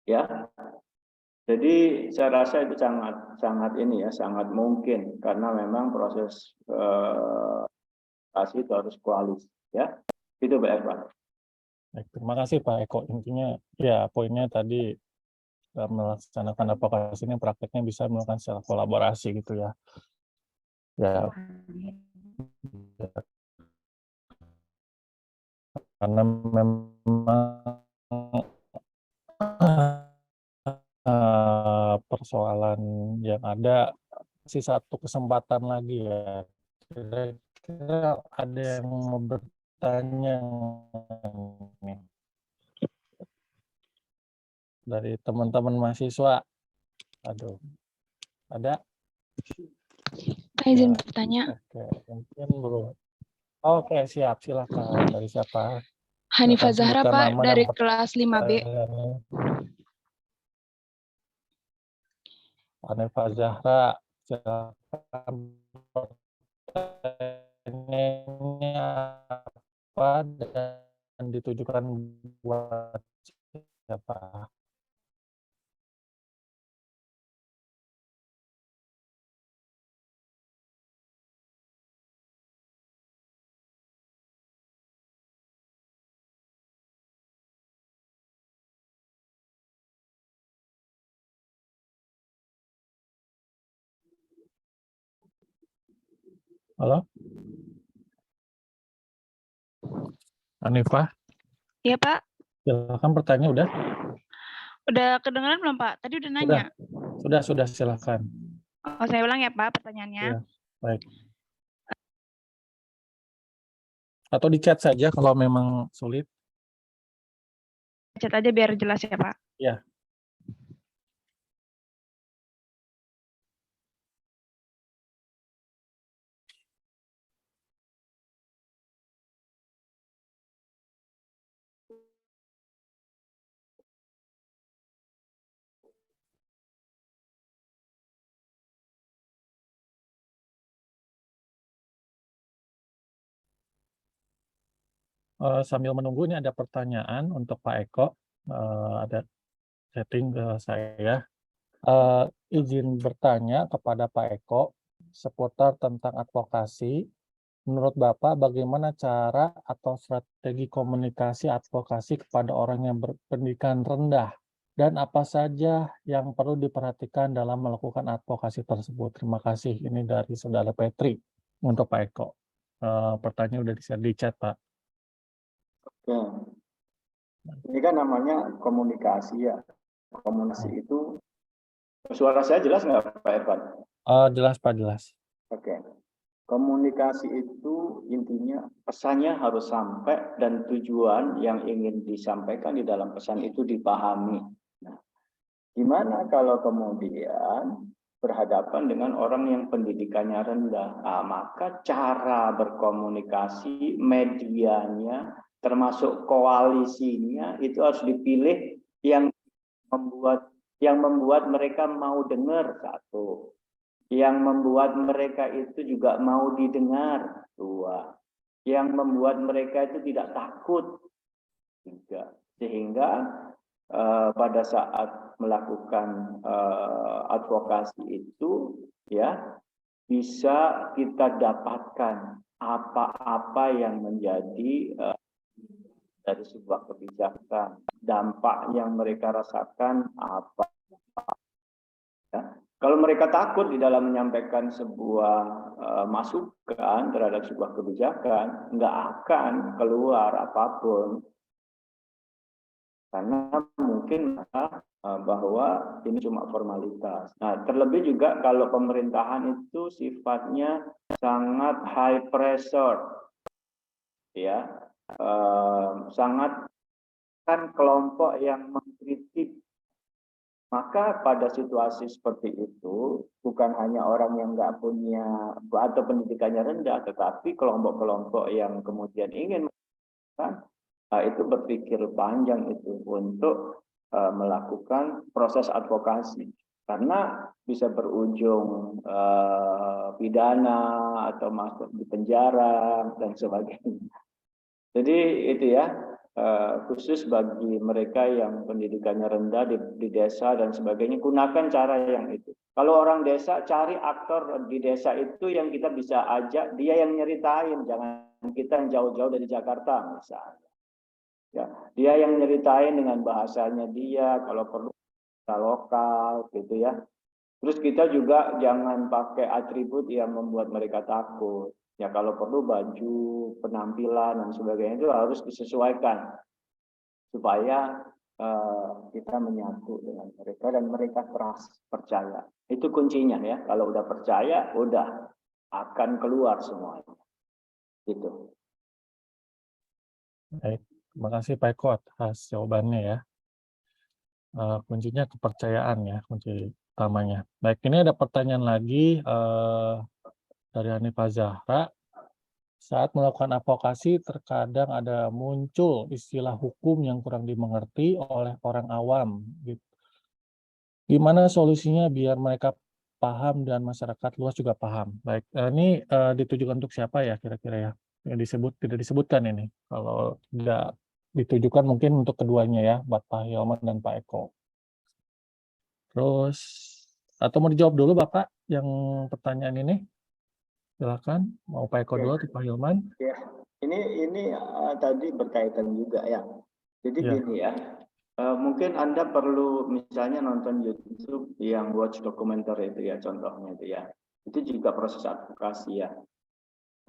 Ya, jadi saya rasa itu sangat mungkin karena memang proses itu harus koalisi, ya. Itu Pak Irfan. Baik, terima kasih Pak Eko. Intinya ya poinnya tadi melaksanakan advokasi ini prakteknya bisa melakukan secara kolaborasi gitu ya. Ya, karena memang persoalan yang ada masih satu kesempatan lagi ya. Kira-kira ada yang mau bertanya nih dari teman-teman mahasiswa? Aduh, ada? Saya izin Ya, bertanya. oke, mungkin belum. Oke, siap, silakan. Dari siapa? Hanifah Silakan Zahra, sebutkan Pak, nama dan dari kelas 5B. pertanyaannya. Hanifah Zahra, silakan pertanyaannya apa dan ditujukan buat siapa? Halo? Hanifah, Iya, Pak. silakan pertanyaan udah? Udah kedengeran belum, Pak? Tadi udah nanya. Sudah, silakan. Oh, saya ulang ya, Pak, pertanyaannya. Ya, baik. Atau di chat saja kalau memang sulit. Chat aja biar jelas ya, Pak. Ya. Sambil menunggu ini ada pertanyaan untuk Pak Eko. Ada setting ke saya. Izin bertanya kepada Pak Eko seputar tentang advokasi. Menurut Bapak, bagaimana cara atau strategi komunikasi advokasi kepada orang yang berpendidikan rendah? Dan apa saja yang perlu diperhatikan dalam melakukan advokasi tersebut? Terima kasih. Ini dari Saudara Petri untuk Pak Eko. Pertanyaan udah di chat, Pak. Ya. Ini kan namanya komunikasi ya. Komunikasi itu, suara saya jelas nggak Pak Irfan? Jelas Pak, jelas. Oke. Komunikasi itu intinya pesannya harus sampai dan tujuan yang ingin disampaikan di dalam pesan itu dipahami. Nah, gimana kalau kemudian berhadapan dengan orang yang pendidikannya rendah? Nah, maka cara berkomunikasi, medianya, termasuk koalisinya itu harus dipilih yang membuat mereka mau dengar, satu. Yang membuat mereka itu juga mau didengar, dua. Yang membuat mereka itu tidak takut, tiga. Sehingga pada saat melakukan advokasi itu ya bisa kita dapatkan apa-apa yang menjadi dari sebuah kebijakan, dampak yang mereka rasakan apa. Ya. Kalau mereka takut di dalam menyampaikan sebuah masukan terhadap sebuah kebijakan, nggak akan keluar apapun. Karena mungkin bahwa ini cuma formalitas. Nah, terlebih juga kalau pemerintahan itu sifatnya sangat high pressure, ya, sangat kan kelompok yang mengkritik. Maka pada situasi seperti itu, bukan hanya orang yang nggak punya atau pendidikannya rendah, tetapi kelompok-kelompok yang kemudian ingin melakukan itu berpikir panjang itu untuk melakukan proses advokasi. Karena bisa berujung pidana atau masuk di penjara dan sebagainya. Jadi itu ya. Khusus bagi mereka yang pendidikannya rendah di desa dan sebagainya, gunakan cara yang itu. Kalau orang desa, cari aktor di desa itu yang kita bisa ajak, dia yang nyeritain, jangan kita yang jauh-jauh dari Jakarta misalnya. Ya, dia yang nyeritain dengan bahasanya dia, kalau perlu lokal gitu ya. Terus kita juga jangan pakai atribut yang membuat mereka takut. Ya kalau perlu baju, penampilan dan sebagainya itu harus disesuaikan supaya kita menyatu dengan mereka dan mereka percaya. Itu kuncinya ya. Kalau udah percaya, udah akan keluar semuanya. Gitu. Baik, terima kasih Pak Eko atas jawabannya ya. Kuncinya kepercayaan ya, kunci utamanya. Baik, ini ada pertanyaan lagi dari Hanifah Zahra. Saat melakukan advokasi, terkadang ada muncul istilah hukum yang kurang dimengerti oleh orang awam. Gitu. Gimana solusinya biar mereka paham dan masyarakat luas juga paham? Baik, ini ditujukan untuk siapa ya kira-kira ya? Yang tidak disebutkan ini. Kalau tidak ditujukan mungkin untuk keduanya ya, buat Pak Hilman dan Pak Eko. Terus, atau mau dijawab dulu Bapak yang pertanyaan ini? Silakan, mau Pak Eko dulu atau Pak Hilman? Ya, ini tadi berkaitan juga ya. Jadi Ya. gini ya, mungkin Anda perlu misalnya nonton YouTube yang watch dokumenter itu ya, contohnya itu ya. Itu juga proses advokasi ya.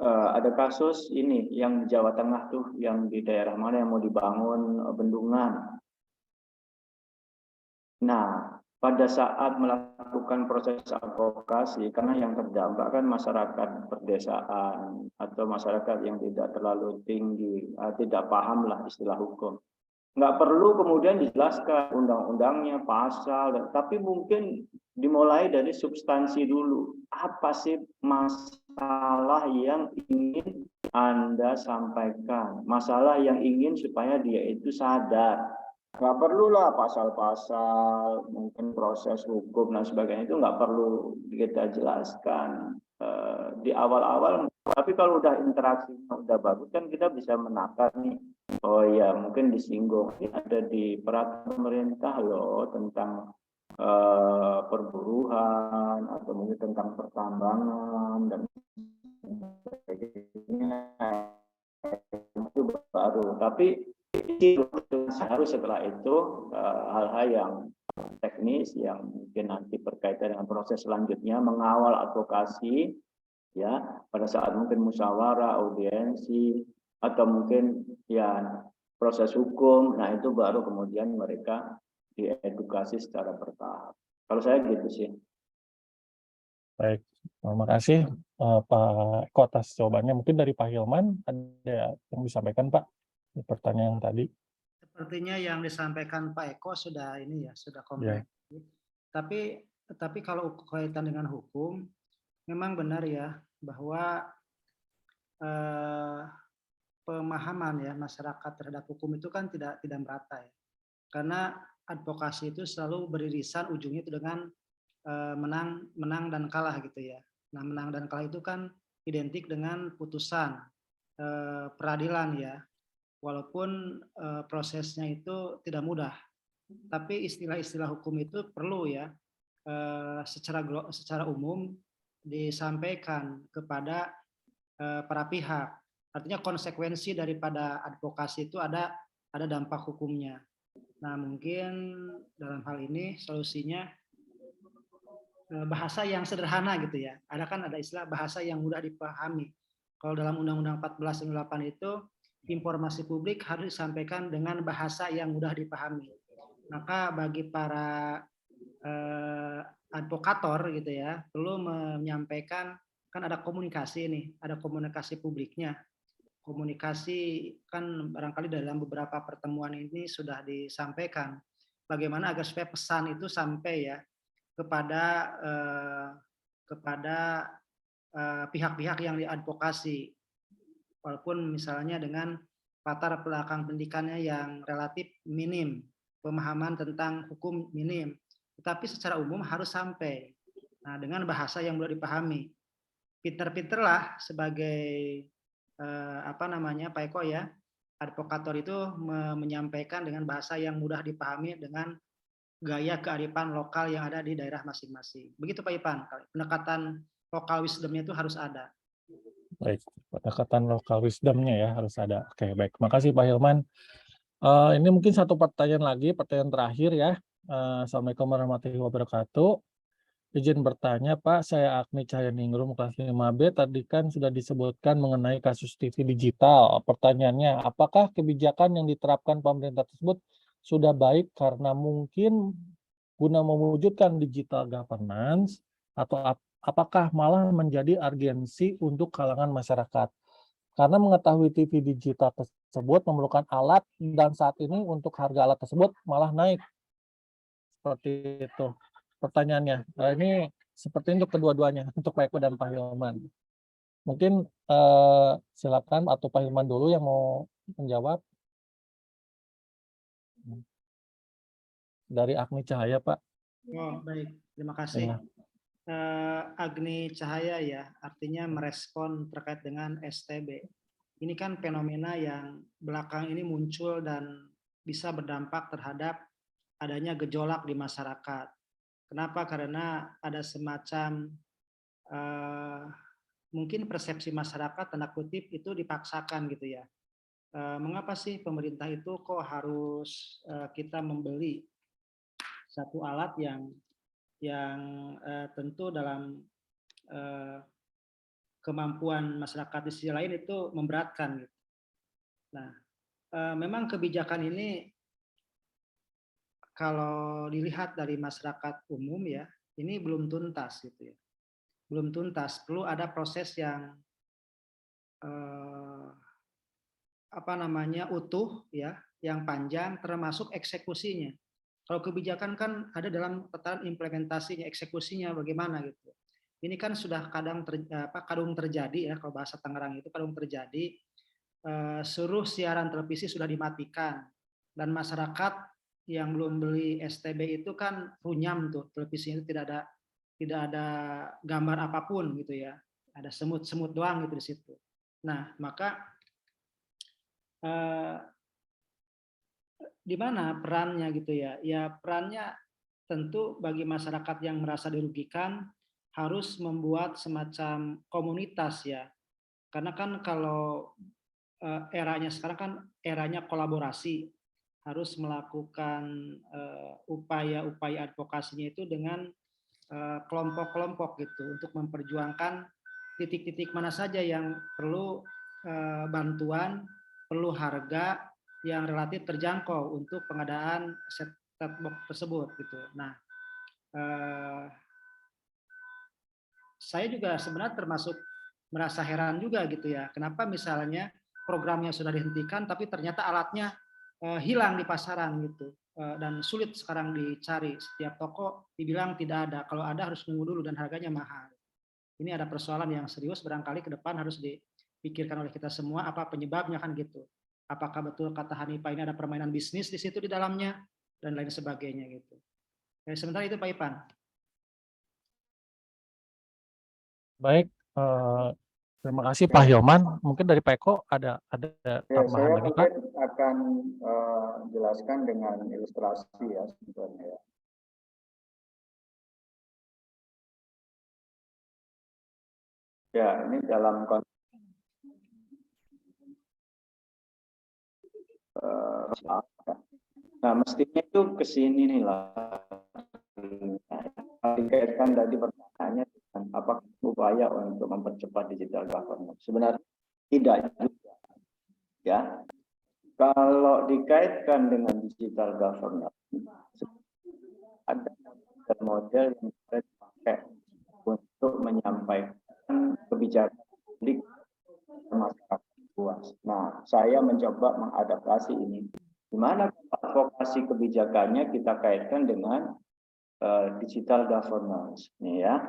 Ada kasus ini yang di Jawa Tengah tuh, yang di daerah mana yang mau dibangun bendungan. Nah, pada saat melakukan proses advokasi, karena yang terdampak kan masyarakat perdesaan atau masyarakat yang tidak terlalu tinggi, tidak paham lah istilah hukum. Nggak perlu kemudian dijelaskan undang-undangnya, pasal, tapi mungkin dimulai dari substansi dulu. Apa sih masalah yang ingin Anda sampaikan? Masalah yang ingin supaya dia itu sadar. Nggak perlulah pasal-pasal, mungkin proses hukum dan sebagainya itu nggak perlu kita jelaskan di awal-awal. Tapi kalau udah interaksinya udah bagus kan kita bisa menakar nih. Oh ya mungkin disinggung. Ini ada di peraturan pemerintah loh tentang perburuan atau mungkin tentang pertambangan dan sebagainya. Itu baru. Tapi harus setelah itu hal-hal yang teknis yang mungkin nanti berkaitan dengan proses selanjutnya, mengawal advokasi ya pada saat mungkin musyawarah, audiensi atau mungkin ya proses hukum. Nah itu baru kemudian mereka diedukasi secara bertahap. Kalau saya gitu sih. Baik, Terima kasih Pak Eko atas jawabannya. Mungkin dari Pak Hilman ada yang disampaikan Pak di pertanyaan yang tadi. Sepertinya yang disampaikan Pak Eko sudah ini ya, sudah Ya. komprehensif. Tapi kalau kaitan dengan hukum, memang benar ya bahwa pemahaman ya masyarakat terhadap hukum itu kan tidak merata ya. Karena advokasi itu selalu beririsan ujungnya itu dengan menang dan kalah gitu ya. Nah, menang dan kalah itu kan identik dengan putusan peradilan ya. Walaupun prosesnya itu tidak mudah. Tapi istilah-istilah hukum itu perlu ya secara umum disampaikan kepada para pihak. Artinya konsekuensi daripada advokasi itu ada dampak hukumnya. Nah, mungkin dalam hal ini solusinya bahasa yang sederhana gitu ya. Ada istilah bahasa yang mudah dipahami. Kalau dalam Undang-Undang 1498 itu informasi publik harus disampaikan dengan bahasa yang mudah dipahami. Maka bagi para advokator gitu ya, perlu menyampaikan, kan ada komunikasi nih, ada komunikasi publiknya. Komunikasi kan barangkali dalam beberapa pertemuan ini sudah disampaikan bagaimana agar supaya pesan itu sampai ya kepada pihak-pihak yang diadvokasi, walaupun misalnya dengan latar belakang pendidikannya yang relatif minim, pemahaman tentang hukum minim, tetapi secara umum harus sampai. Nah, dengan bahasa yang mudah dipahami. Pinter-pinterlah sebagai Pak Eko ya, advokator itu menyampaikan dengan bahasa yang mudah dipahami dengan gaya kearifan lokal yang ada di daerah masing-masing. Begitu Pak Ipan, pendekatan lokal wisdomnya itu harus ada. Baik, pendekatan lokal wisdomnya ya harus ada. Oke, baik. Makasih Pak Hilman. Ini mungkin satu pertanyaan lagi, pertanyaan terakhir ya. Assalamualaikum warahmatullahi wabarakatuh. Izin bertanya Pak, saya Agni Cahyaningrum kelas 5B. Tadi kan sudah disebutkan mengenai kasus TV digital. Pertanyaannya, apakah kebijakan yang diterapkan pemerintah tersebut sudah baik karena mungkin guna mewujudkan digital governance atau apakah malah menjadi urgensi untuk kalangan masyarakat? Karena mengetahui TV digital tersebut memerlukan alat dan saat ini untuk harga alat tersebut malah naik. Seperti itu pertanyaannya. Ini seperti untuk kedua-duanya, untuk Pak Eko dan Pak Hilman. Mungkin silakan atau Pak Hilman dulu yang mau menjawab. Dari Agni Cahaya, Pak. Oh, baik. Terima kasih. Ya. Agni Cahaya ya, artinya merespon terkait dengan STB. Ini kan fenomena yang belakang ini muncul dan bisa berdampak terhadap adanya gejolak di masyarakat. Kenapa? Karena ada semacam mungkin persepsi masyarakat tanda kutip itu dipaksakan gitu ya. Mengapa sih pemerintah itu kok harus kita membeli satu alat yang tentu dalam kemampuan masyarakat di sisi lain itu memberatkan. Gitu. Nah, memang kebijakan ini kalau dilihat dari masyarakat umum ya, ini belum tuntas gitu ya, belum tuntas. Perlu ada proses yang utuh ya, yang panjang, termasuk eksekusinya. Kalau kebijakan kan ada dalam tataran implementasinya, eksekusinya bagaimana gitu. Ini kan sudah kadang terjadi ya, kalau bahasa Tangerang itu kadang terjadi. Seluruh siaran televisi sudah dimatikan dan masyarakat yang belum beli STB itu kan runyam tuh, televisinya itu tidak ada gambar apapun gitu ya, ada semut doang gitu di situ. Nah, maka di mana perannya gitu ya? Ya perannya tentu bagi masyarakat yang merasa dirugikan harus membuat semacam komunitas ya. Karena kan kalau eranya sekarang kan eranya kolaborasi, harus melakukan upaya-upaya advokasinya itu dengan kelompok-kelompok gitu untuk memperjuangkan titik-titik mana saja yang perlu bantuan, perlu harga yang relatif terjangkau untuk pengadaan set-top box tersebut gitu. Nah, saya juga sebenarnya termasuk merasa heran juga gitu ya. Kenapa misalnya programnya sudah dihentikan tapi ternyata alatnya hilang di pasaran gitu. Dan sulit sekarang dicari. Setiap toko dibilang tidak ada. Kalau ada harus nunggu dulu dan harganya mahal. Ini ada persoalan yang serius, barangkali ke depan harus dipikirkan oleh kita semua apa penyebabnya kan gitu. Apakah betul kata Hanifah ini ada permainan bisnis di situ di dalamnya dan lain sebagainya gitu. Sementara itu Pak Ipan. Baik, terima kasih Pak Hilman. Mungkin dari Pak Eko ada Ya, tambahan saya lagi Pak? mungkin akan jelaskan dengan ilustrasi ya sebenarnya ya. Ya, ini dalam konteks nah mestinya itu ke sini nih lah. Dikaitkan tadi pertanyaannya dengan apa upaya untuk mempercepat digital government. Sebenarnya tidak juga. Ya, kalau dikaitkan dengan digital government, ada model yang kita pakai untuk menyampaikan kebijakan publik ke masyarakat luas. Nah, saya mencoba mengadaptasi ini. Di mana advokasi kebijakannya kita kaitkan dengan digital governance. Nih ya.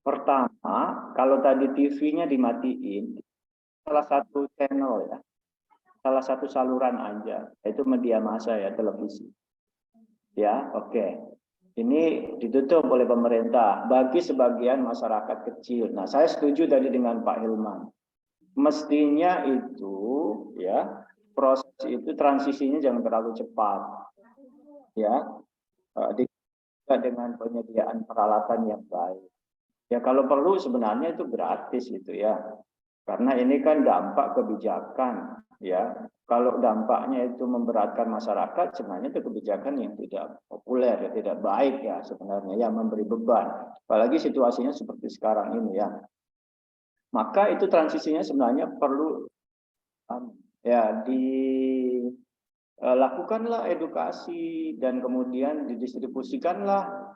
Pertama, kalau tadi TV-nya dimatiin, salah satu channel ya, salah satu saluran aja, yaitu media massa ya, televisi. Ya, oke. Ini ditutup oleh pemerintah bagi sebagian masyarakat kecil. Nah, saya setuju tadi dengan Pak Hilman. Mestinya itu ya, proses itu transisinya jangan terlalu cepat. Ya, dengan penyediaan peralatan yang baik. Ya kalau perlu sebenarnya itu gratis itu ya. Karena ini kan dampak kebijakan ya. Kalau dampaknya itu memberatkan masyarakat, sebenarnya itu kebijakan yang tidak populer, ya, tidak baik ya sebenarnya, ya memberi beban. Apalagi situasinya seperti sekarang ini ya. Maka itu transisinya sebenarnya perlu ya lakukanlah edukasi dan kemudian didistribusikanlah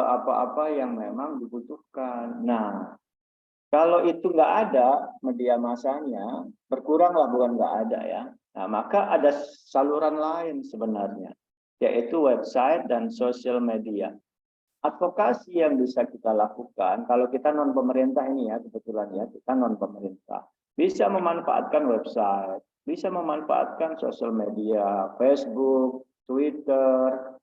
apa-apa yang memang dibutuhkan. Nah, kalau itu nggak ada media massanya, berkuranglah bukan nggak ada ya. Nah, maka ada saluran lain sebenarnya, yaitu website dan sosial media. Advokasi yang bisa kita lakukan, kalau kita non pemerintah ini ya, kebetulan ya, kita non pemerintah, bisa memanfaatkan website, bisa memanfaatkan sosial media, Facebook, Twitter,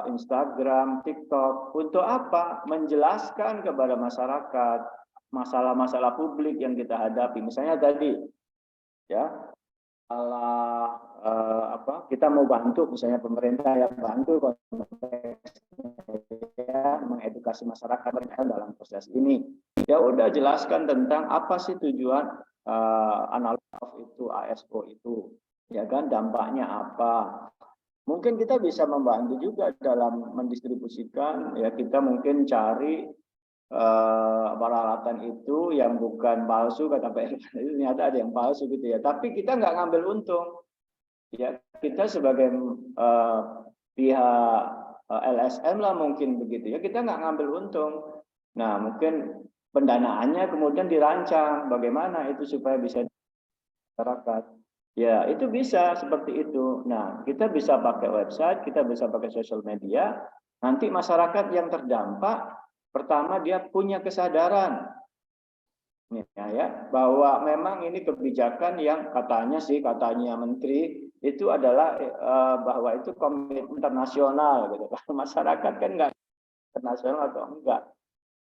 Instagram, TikTok. Untuk apa? Menjelaskan kepada masyarakat masalah-masalah publik yang kita hadapi. Misalnya tadi, ya, kita mau bantu, misalnya pemerintah yang bantu mengedukasi masyarakat dalam proses ini. Ya udah jelaskan tentang apa sih tujuan analog itu, ASO itu, ya kan, dampaknya apa. Mungkin kita bisa membantu juga dalam mendistribusikan, ya kita mungkin cari peralatan itu yang bukan palsu, kata Pak Irfan, itu ternyata ada yang palsu gitu ya. Tapi kita nggak ngambil untung. Ya kita sebagai pihak LSM lah mungkin begitu ya, kita nggak ngambil untung. Nah mungkin pendanaannya kemudian dirancang bagaimana itu supaya bisa masyarakat. Ya, itu bisa seperti itu. Nah, kita bisa pakai website, kita bisa pakai sosial media. Nanti masyarakat yang terdampak, pertama dia punya kesadaran ya, bahwa memang ini kebijakan yang katanya menteri itu adalah bahwa itu komitmen internasional gitu. Masyarakat kan enggak internasional atau enggak.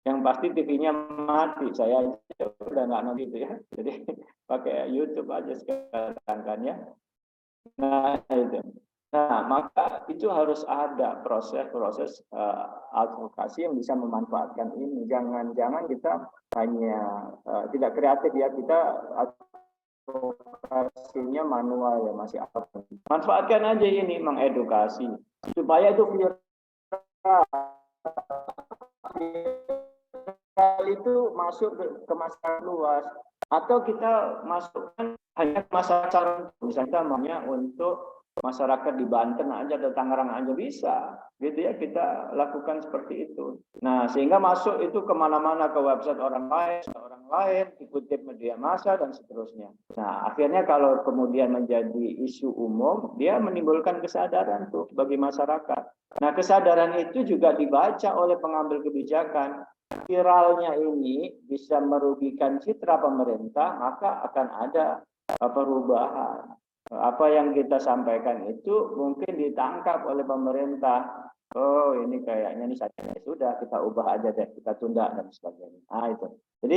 Yang pasti TV-nya mati, saya udah nggak nonton itu ya, jadi pakai YouTube aja sekarang kan ya. Nah itu, nah maka itu harus ada proses advokasi yang bisa memanfaatkan ini. Jangan kita hanya tidak kreatif ya, kita advokasinya manual ya, masih apa. Manfaatkan aja ini, mengedukasi supaya itu viral. Itu masuk ke masyarakat luas, atau kita masukkan hanya ke masyarakat, misalnya namanya untuk masyarakat di Banten aja atau Tangerang aja bisa, gitu ya, kita lakukan seperti itu. Nah, sehingga masuk itu kemana-mana, ke website orang lain, dikutip media massa dan seterusnya. Nah, akhirnya kalau kemudian menjadi isu umum, dia menimbulkan kesadaran tuh bagi masyarakat. Nah, kesadaran itu juga dibaca oleh pengambil kebijakan. Viralnya ini bisa merugikan citra pemerintah, maka akan ada perubahan. Apa yang kita sampaikan itu mungkin ditangkap oleh pemerintah. Oh, ini kayaknya ini saatnya sudah, kita ubah aja deh, kita tunda dan sebagainya. Nah, itu. Jadi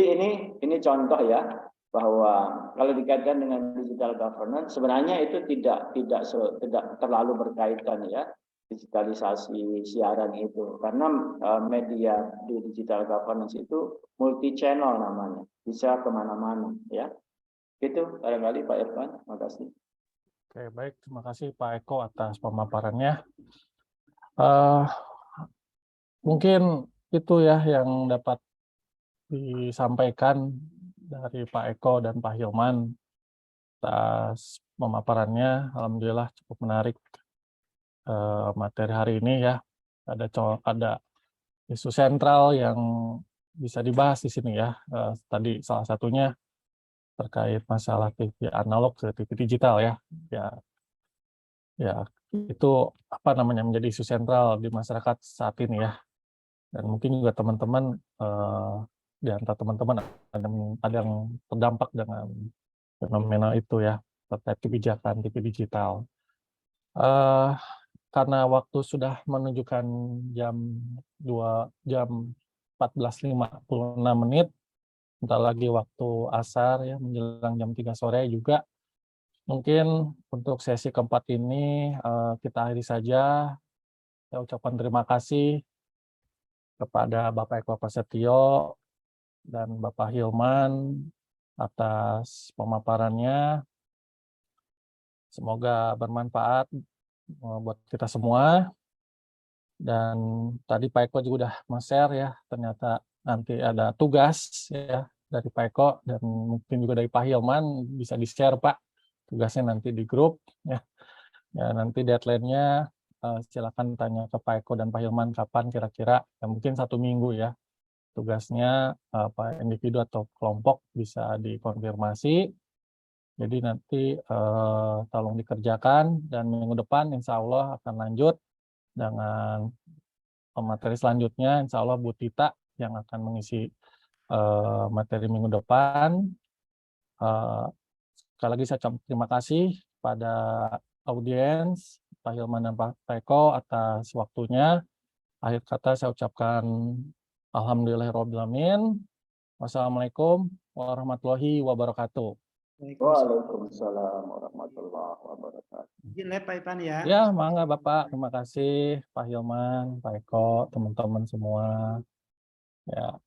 ini contoh ya, bahwa kalau dikaitkan dengan digital governance sebenarnya itu tidak terlalu berkaitan ya, digitalisasi siaran itu, karena media di digital governance itu multi channel namanya, bisa kemana-mana ya. Itu barangkali Pak Irfan, makasih. Oke, baik. Terima kasih Pak Eko atas pemaparannya. Eh, mungkin itu ya yang dapat disampaikan dari Pak Eko dan Pak Hilman atas pemaparannya. Alhamdulillah cukup menarik materi hari ini ya. Ada isu sentral yang bisa dibahas di sini ya. Tadi salah satunya terkait masalah TV analog ke TV digital ya. Ya, itu apa namanya menjadi isu sentral di masyarakat saat ini ya. Dan mungkin juga teman-teman di antara teman-teman ada yang terdampak dengan fenomena itu ya, terkait kebijakan TV digital. Karena waktu sudah menunjukkan jam 14.56, bentar lagi waktu asar ya, menjelang jam 3 sore juga. Mungkin untuk sesi keempat ini kita akhiri saja. Saya ucapkan terima kasih kepada Bapak Eko Prasetyo dan Bapak Hilman atas pemaparannya. Semoga bermanfaat buat kita semua. Dan tadi Pak Eko juga udah men-share ya, ternyata nanti ada tugas ya dari Pak Eko dan mungkin juga dari Pak Hilman, bisa di-share Pak tugasnya nanti di grup ya. Ya nanti deadline-nya silakan tanya ke Pak Eko dan Pak Hilman kapan kira-kira, ya mungkin 1 minggu ya tugasnya, Pak individu atau kelompok bisa dikonfirmasi. Jadi nanti tolong dikerjakan dan minggu depan insya Allah akan lanjut dengan materi selanjutnya. Insya Allah Bu Tita yang akan mengisi materi minggu depan. Sekali lagi saya terima kasih pada audiens, Pak Hilman dan Pak Eko atas waktunya. Akhir kata saya ucapkan alhamdulillahirrahmanirrahim. Wassalamualaikum warahmatullahi wabarakatuh. Waalaikumsalam warahmatullahi wabarakatuh. Izin ya Pak Ipan ya. Ya, mangga Bapak. Terima kasih Pak Hilman, Pak Eko, teman-teman semua. Ya.